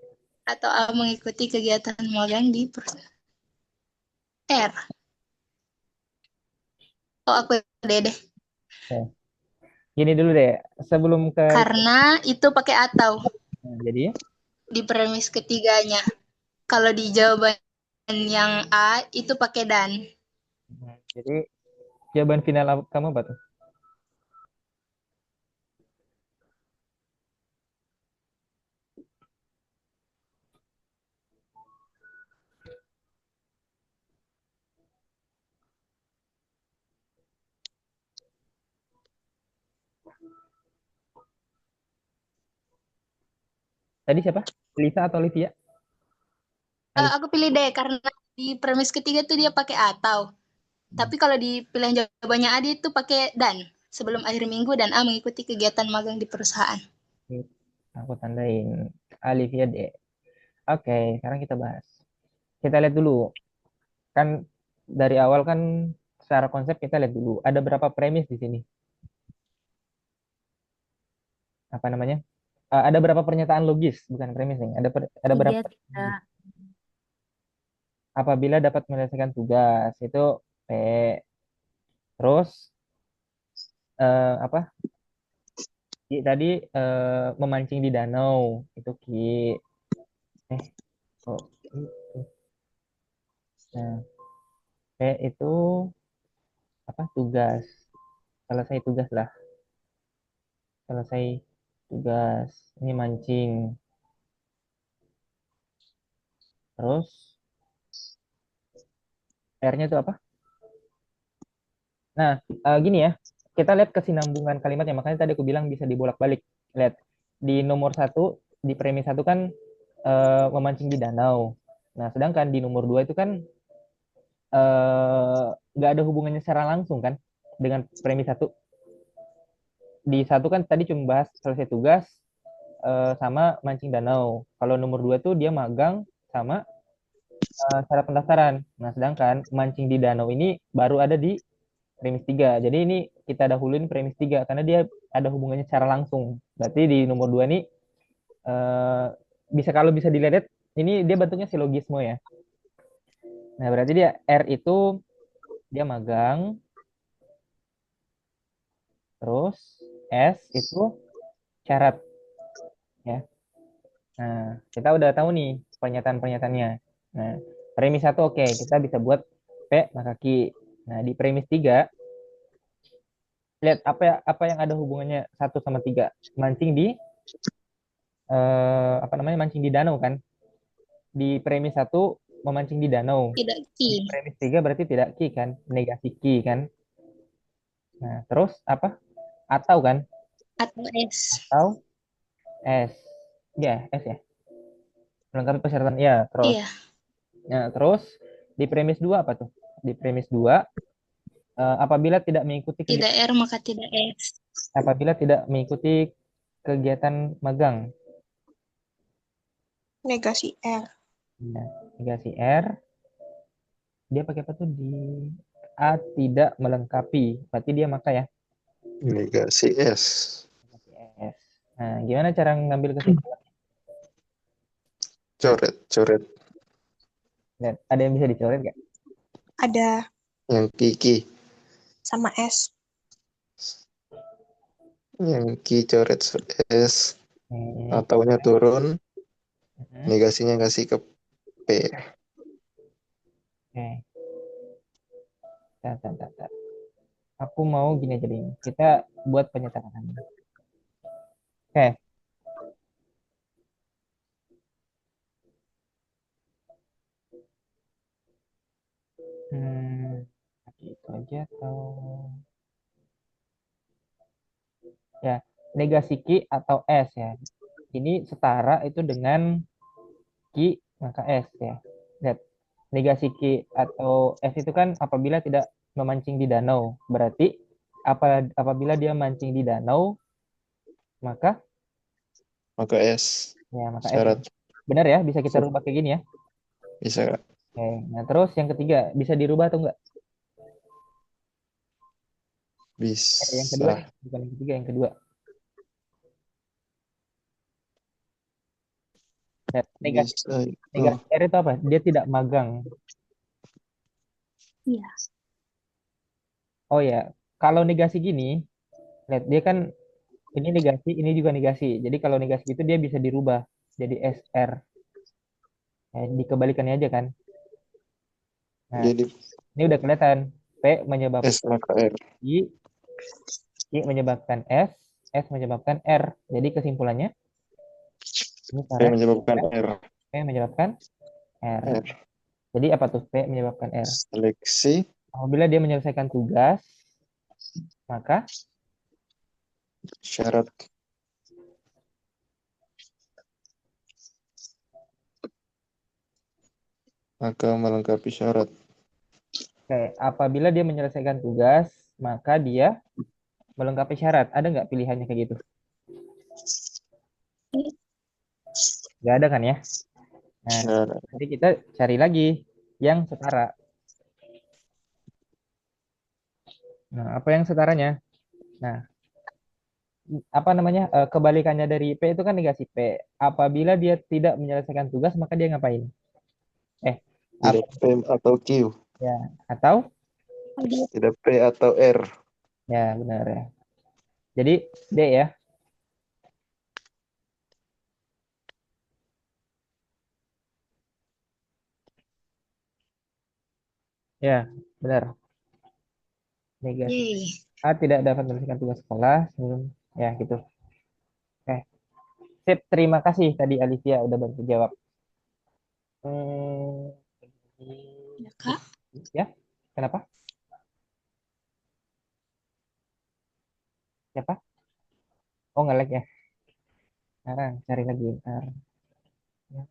Atau A mengikuti kegiatan magang di perusahaan. R. Oh, aku D deh. Oke. Gini dulu deh, sebelum ke Karena itu pakai atau jadi di premis ketiganya. Kalau di jawaban yang A itu pakai dan. jadi jawaban final kamu apa tuh? Tadi siapa? Lisa atau Olivia? Aku pilih D karena di premis ketiga tuh dia pakai atau. Tapi kalau di pilihan jawabannya A itu pakai dan. Sebelum akhir minggu dan A mengikuti kegiatan magang di perusahaan. Aku tandain Olivia D. Oke, sekarang kita bahas. Kita lihat dulu. Kan dari awal kan secara konsep kita lihat dulu. Ada berapa premis di sini? Apa namanya? Ada berapa pernyataan logis, bukan premis nih. Ada berapa? Tiga. Apabila dapat menyelesaikan tugas itu P. Terus apa? Tadi memancing di danau itu Ki. Kok itu? Nah, P itu apa? Tugas. Selesai tugas lah. Selesai tugas. Ini mancing. Terus R-nya itu apa? Nah, gini ya. Kita lihat kesinambungan kalimatnya. Makanya tadi aku bilang bisa dibolak-balik. Lihat. Di nomor satu, di premis satu kan memancing di danau. Nah, sedangkan di nomor dua itu kan nggak ada hubungannya secara langsung kan dengan premis satu. Di satu kan tadi cuma bahas selesai tugas sama mancing danau. Kalau nomor dua tuh dia magang sama syarat pendaftaran. Nah, sedangkan mancing di danau ini baru ada di premis tiga. Jadi ini kita dahuluin premis tiga karena dia ada hubungannya secara langsung. Berarti di nomor dua ini kalau bisa dilihat ini dia bentuknya silogisme ya. Nah, berarti dia R itu dia magang, terus S itu syarat ya. Nah, kita udah tahu nih pernyataan-pernyataannya. Nah, premis satu oke, kita bisa buat P maka Q. Nah, di premis 3 lihat apa yang ada hubungannya satu sama 3. Mancing di apa namanya? Mancing di danau kan? Di premis satu memancing di danau. Tidak Di ki. premis 3 berarti tidak Q kan? Negasi Q kan? Nah, terus apa? Atau kan? Atau S. Atau S. Ya, S ya. Melengkapi persyaratan ya, terus. Iya. Nah, terus di premis 2 apa tuh? Di premis 2 apabila tidak mengikuti Tidak kegiatan R maka tidak S. apabila tidak mengikuti kegiatan magang. Negasi R. Nah, negasi R dia pakai apa tuh di A tidak melengkapi. Berarti dia maka ya. Negasi S. Negasi S. Nah, gimana cara ngambil kesimpulan? Coret, coret. Lihat, ada yang bisa dicoret nggak? Ada Yang Kiki. sama S. Yang Ki coret S. Ini Ataunya turun. Mhm. Negasinya kasih ke P. Oke, tar, tar, tar. Aku mau gini aja deh. Kita buat penyetaraan. Oke. Hmm, itu aja atau ya negasi Q atau S ya. Ini setara itu dengan Q maka S ya. Lihat, negasi Q atau S itu kan apabila tidak memancing di danau. Berarti apabila dia mancing di danau, maka Maka S. maka S. Syarat. Benar ya, bisa kita rubah kayak gini ya. Bisa nggak? Oke. Nah, terus yang ketiga, bisa dirubah atau enggak? Yang kedua nih, Bisa. bukan yang ketiga, yang kedua. Lihat, Bisa itu. negasi R itu apa? Dia tidak magang. Iya. Oh ya, kalau negasi gini, lihat dia kan ini negasi, ini juga negasi. Jadi kalau negasi itu dia bisa dirubah jadi SR. Dikebalikannya aja kan. Nah, Jadi ini udah kelihatan. P menyebabkan S maka R. I, I menyebabkan S menyebabkan R. Jadi kesimpulannya, ini P karet, menyebabkan R. P menyebabkan R. R. Jadi apa tuh P menyebabkan R? Seleksi. Apabila dia menyelesaikan tugas, maka Syarat. Maka melengkapi syarat. apabila dia menyelesaikan tugas, maka dia melengkapi syarat. Ada nggak pilihannya kayak gitu? Nggak ada kan ya? Nah, Syarat. jadi kita cari lagi yang setara. Nah, apa yang setaranya? Nah, apa namanya? Kebalikannya dari P itu kan negasi P. Apabila dia tidak menyelesaikan tugas, maka dia ngapain? Eh, apa Tidak P atau Q. ya? Atau Tidak P atau R. ya benar ya. Jadi D ya. Ya, benar. Negasi Yeay. A tidak dapat menyelesaikan tugas sekolah sebelum ya gitu. Oke, sip. Terima kasih tadi Alicia udah bantu jawab. Hmm, Ya, Kak. ya, kenapa? Siapa? Oh, nge-lag ya. Sekarang cari lagi ntar. Ya.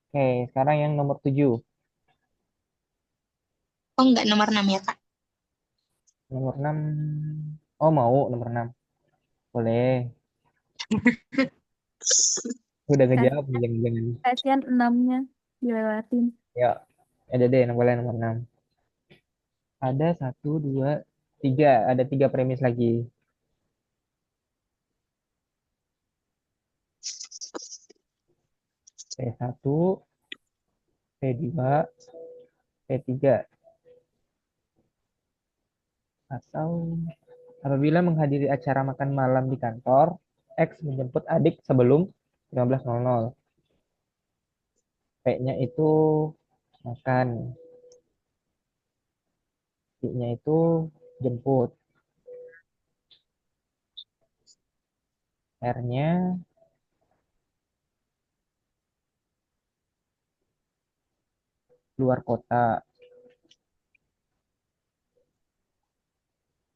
Oke, sekarang yang nomor 7. Oh, enggak nomor 6 ya, Kak. Nomor 6. Oh, mau nomor 6. Boleh. Udah ngejawab nih, Kasihan, jangan-jangan. kasihan enamnya dilewatin. Ya, ada deh, boleh nomor 6. Ada satu, dua, tiga. Ada tiga premis lagi. P1, P2, P3. Atau apabila menghadiri acara makan malam di kantor, X menjemput adik sebelum 15.00. P-nya itu makan, I-nya itu jemput, R-nya luar kota,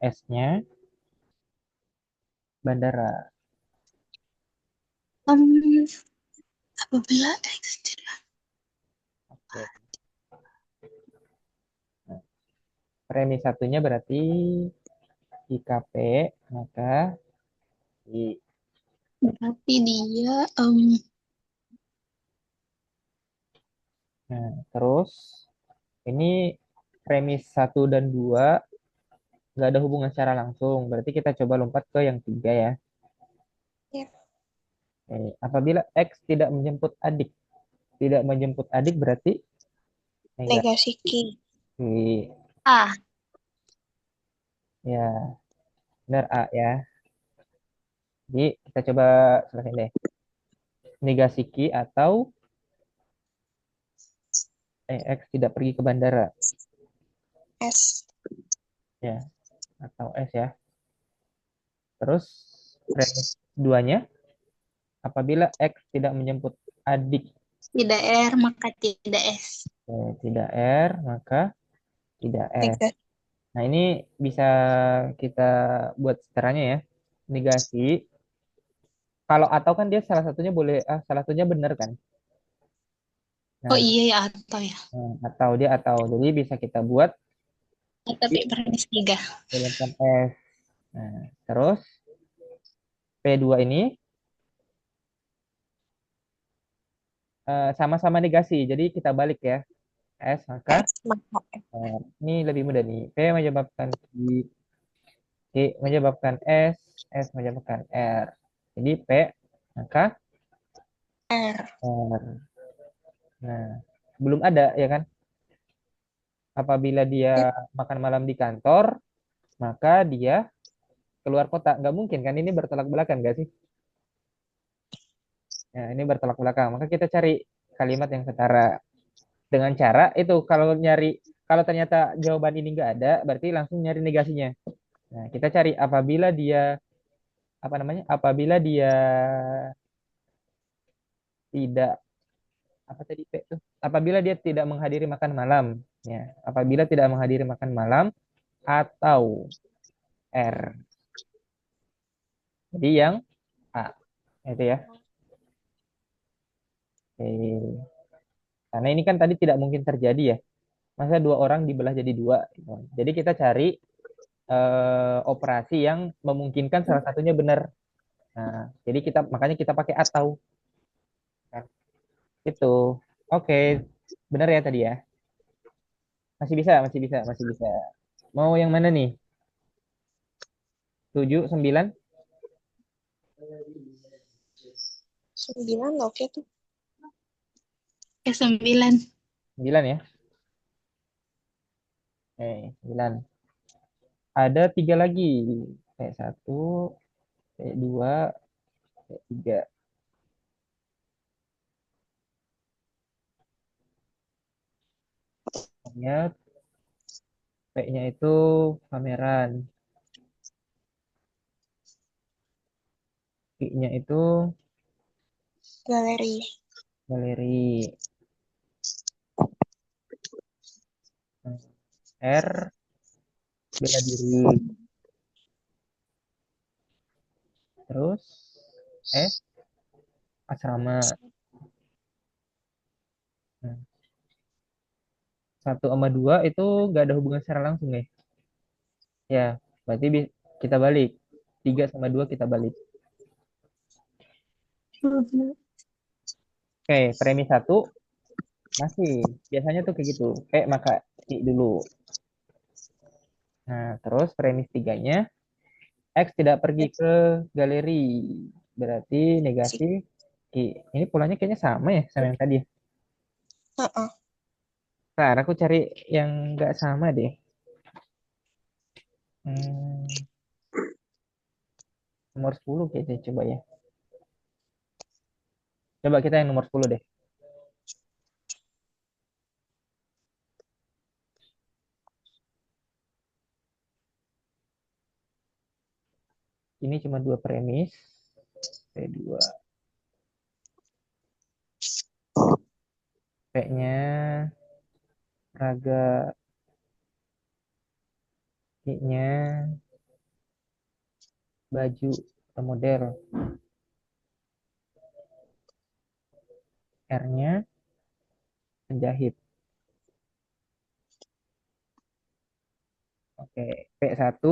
S-nya bandara. Apabila X tidak. Oke. Nah, premis satunya berarti IKP, maka I. Berarti dia Nah, terus ini premis satu dan 2 nggak ada hubungan secara langsung. Berarti kita coba lompat ke yang 3 ya. Ya. Apabila X tidak menjemput adik. Tidak menjemput adik berarti Negasi Ki. negatif. A. Ya, benar A ya. Jadi kita coba selesai deh. Negasi Ki atau X tidak pergi ke bandara. S. Ya, atau S ya. Terus premis duanya, apabila X tidak menjemput adik, Tidak R, maka tidak S. tidak R, maka tidak S. Negasi. Nah, ini bisa kita buat caranya ya. Negasi. Kalau atau kan dia salah satunya boleh, salah satunya benar kan. Oh Nah, iya ya, atau ya. atau dia atau. Jadi bisa kita buat Tapi premis 3. berikan S. Nah, terus P2 ini sama-sama negasi. Jadi kita balik ya. S maka S. Maka S. ini lebih mudah nih. P menyebabkan Q menyebabkan S menyebabkan R. Jadi P maka R. R. Nah, belum ada ya kan? Apabila dia Ya. makan malam di kantor, maka dia keluar kota. Nggak mungkin kan? Ini bertolak belakang nggak sih? Nah, ini bertolak belakang. Maka kita cari kalimat yang setara. Dengan cara itu kalau ternyata jawaban ini nggak ada, berarti langsung nyari negasinya. Nah, kita cari apabila dia apa namanya? Apabila dia tidak apa tadi P tuh? Apabila dia tidak menghadiri makan malam, ya. Apabila tidak menghadiri makan malam atau R. Jadi yang A. Itu ya. Oke. Karena ini kan tadi tidak mungkin terjadi ya. Masa dua orang dibelah jadi dua, gitu. Jadi kita cari operasi yang memungkinkan salah satunya benar. Nah, jadi makanya kita pakai atau. Nah, itu. Oke, benar ya tadi ya. Masih bisa, masih bisa, masih bisa. Mau yang mana nih? 7, 9, 9 oke tuh. Ke 9. 9 ya. 9. Ada 3 lagi. P1, P2, P3. Lihat P-nya itu pameran. I-nya itu Galeri. galeri. R bela diri. Terus S asrama. Nah, 1 sama 2 itu nggak ada hubungan secara langsung nih. Ya, berarti kita balik. 3 sama 2 kita balik. Oke, premis 1 masih. Biasanya tuh kayak gitu. P maka I dulu. Nah, terus premis 3-nya, X tidak pergi ke galeri. Berarti negasi Q. Ini polanya kayaknya sama ya sama yang tadi ya. Heeh. Nah, aku cari yang nggak sama deh. Hmm, nomor 10 kayaknya coba ya. Coba kita yang nomor 10 deh. Ini cuma 2 premis. P2. P-nya raga. I-nya baju atau model. R-nya penjahit. Oke, P1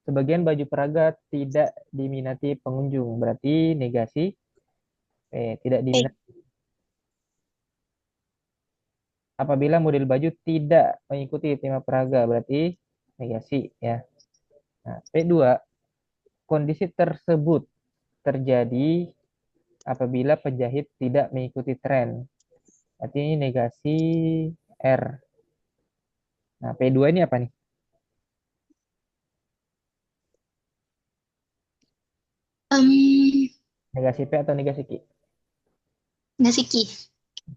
sebagian baju peraga tidak diminati pengunjung. Berarti negasi tidak diminati. Apabila model baju tidak mengikuti tema peraga, berarti negasi ya. Nah, P2, kondisi tersebut terjadi apabila penjahit tidak mengikuti tren. Berarti ini negasi R. Nah, P2 ini apa nih? Em, Negasi P atau negasi Q? Nasi Ki.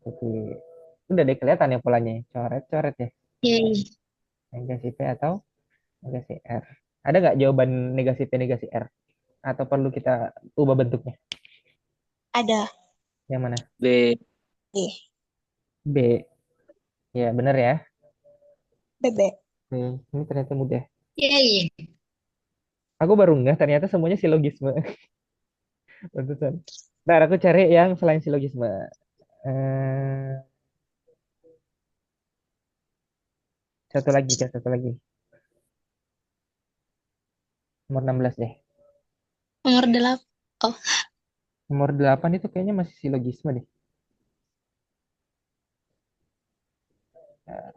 Oke. Udah deh kelihatan ya polanya. Coret-coret ya. Yeay. Negasi P atau negasi R. Ada nggak jawaban negasi P, negasi R? Atau perlu kita ubah bentuknya? Ada. Yang mana? B. Nih, B. Ya, benar ya. bebek. Ini ternyata mudah. Yeay. Aku baru nggak ternyata semuanya silogisme. Pantesan. Ntar aku cari yang selain silogisme. Eh, satu lagi, Kak, satu lagi. Nomor 16 deh. Nomor 8. Oh, Nomor 8 itu kayaknya masih silogisme deh. Eh,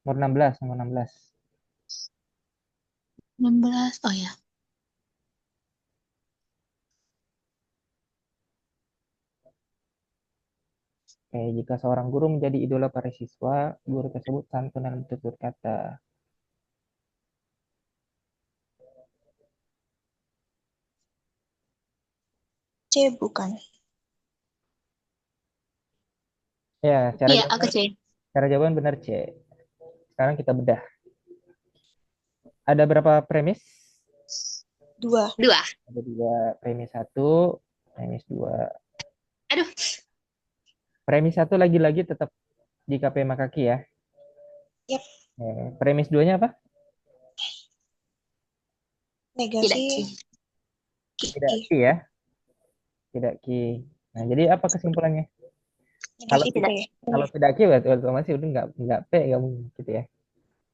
Nomor 16, nomor 16. 16. Oh ya. Oke, jika seorang guru menjadi idola para siswa, guru tersebut santun dalam tutur kata. C bukan. Ya, Iya, aku C. cara jawaban benar C. Sekarang kita bedah. Ada berapa premis? 2. 2. Ada 2. Premis 1, premis 2. Aduh. Premis 1 lagi-lagi tetap jika P maka Q ya. Yap. Premis 2-nya apa? Negasi Tidak Ki. Tidak Ki. Q ya. Tidak Q. Nah, jadi apa kesimpulannya? Kalau Negasi tidak P. kalau tidak Q berarti otomatis udah nggak P nggak mungkin gitu ya.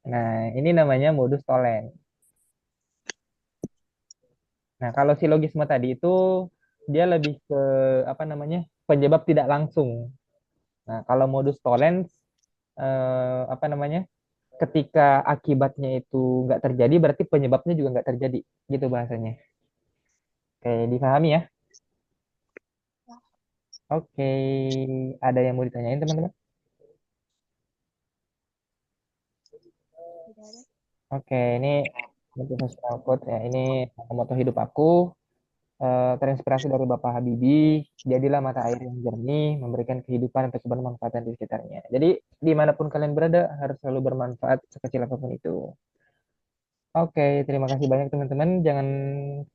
Nah, ini namanya modus tolen. Nah, kalau silogisme tadi itu dia lebih ke apa namanya? Penyebab tidak langsung. Nah, kalau modus tollens apa namanya? Ketika akibatnya itu nggak terjadi, berarti penyebabnya juga nggak terjadi, gitu bahasanya. Oke, dipahami ya? Oke, ada yang mau ditanyain teman-teman? Oke, ini motivational quote ya. Ini moto hidup aku. Terinspirasi dari Bapak Habibie, jadilah mata air yang jernih, memberikan kehidupan untuk bermanfaatan di sekitarnya. Jadi, dimanapun kalian berada, harus selalu bermanfaat sekecil apapun itu. Oke, terima kasih banyak teman-teman. Jangan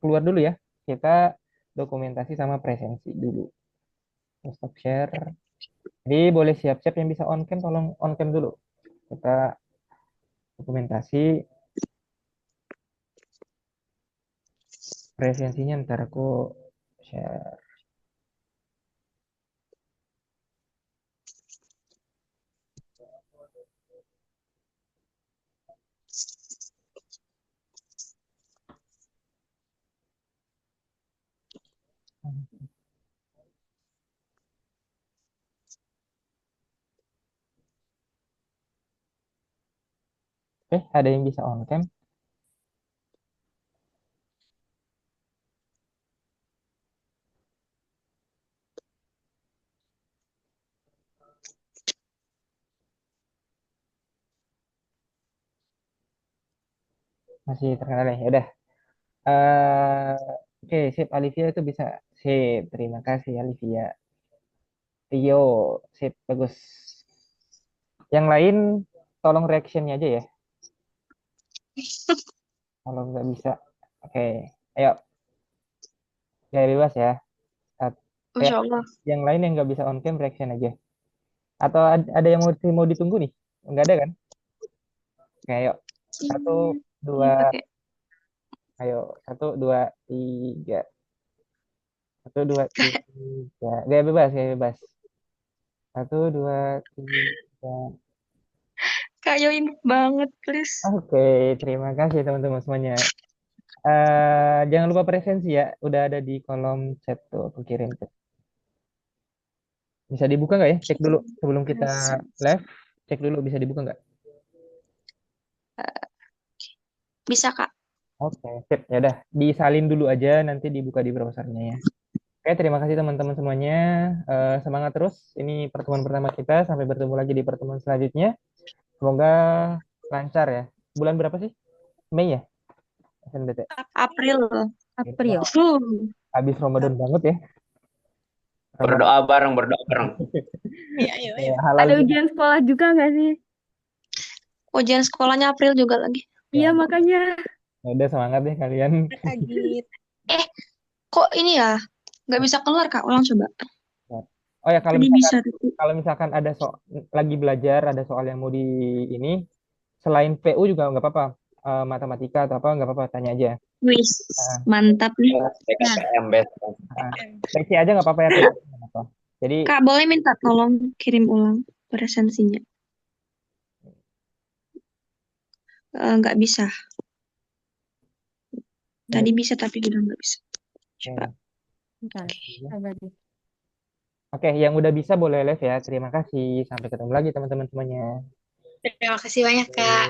keluar dulu ya. Kita dokumentasi sama presensi dulu. Stop share. Jadi boleh siap-siap yang bisa on cam, tolong on cam dulu. Kita dokumentasi presensinya ntar aku share. Ada yang bisa on cam? Masih terkenal ya? Ya udah. Eh, oke, sip. Alivia itu bisa. Sip. Terima kasih Alivia. Rio, sip. Bagus. Yang lain, tolong reactionnya aja ya. Kalau nggak bisa. Oke. Ayo. Ya bebas ya. At- Masya Kayak Allah. yang lain yang nggak bisa on cam, reaction aja. Atau ada yang mau ditunggu nih? Nggak ada kan? Oke, ayo. Satu, Ini dua, pakai. ayo. Satu, dua, tiga. Satu, dua, tiga. Gaya bebas, gaya bebas. Satu, dua, tiga. Kayoin banget, please. Oke, terima kasih teman-teman semuanya. Jangan lupa presensi ya. Udah ada di kolom chat tuh, aku kirim tuh. Bisa dibuka nggak ya? Cek dulu sebelum kita live. Cek dulu bisa dibuka nggak? Bisa, Kak. Oke, sip. Ya udah, disalin dulu aja nanti dibuka di browsernya ya. Oke, terima kasih teman-teman semuanya. Semangat terus. Ini pertemuan pertama kita. Sampai bertemu lagi di pertemuan selanjutnya. Semoga lancar ya. Bulan berapa sih? Mei ya? SNBT. April. April. Habis Ramadan banget ya. Ramadan. Berdoa bareng, berdoa bareng. Iya, ayo, ayo. Halal Ada juga. ujian sekolah juga nggak sih? Ujian sekolahnya April juga lagi. Iya, Ya, makanya. ya udah semangat deh kalian. Agit. Kok ini ya? Nggak bisa keluar, Kak. Ulang coba. Oh ya, Tadi bisa, tapi. kalau misalkan ada lagi belajar, ada soal yang mau di ini, selain PU juga nggak apa-apa. Matematika atau apa nggak apa-apa, tanya aja. Wis, Ah, mantap nih. PKPM best. ah. PC aja nggak apa-apa ya. PC nggak apa-apa. Jadi Kak, boleh minta tolong kirim ulang presensinya? Nggak bisa. Tadi bisa, tapi udah nggak bisa. Coba. oke. Bentar, sabar deh. Oke, yang udah bisa boleh live ya. Terima kasih. Sampai ketemu lagi teman-teman semuanya. Terima kasih banyak, Kak.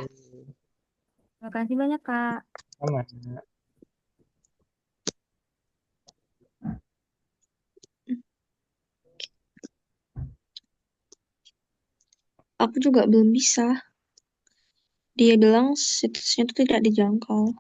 Terima kasih banyak, Kak. Sama. Aku juga belum bisa. Dia bilang situsnya itu tidak dijangkau.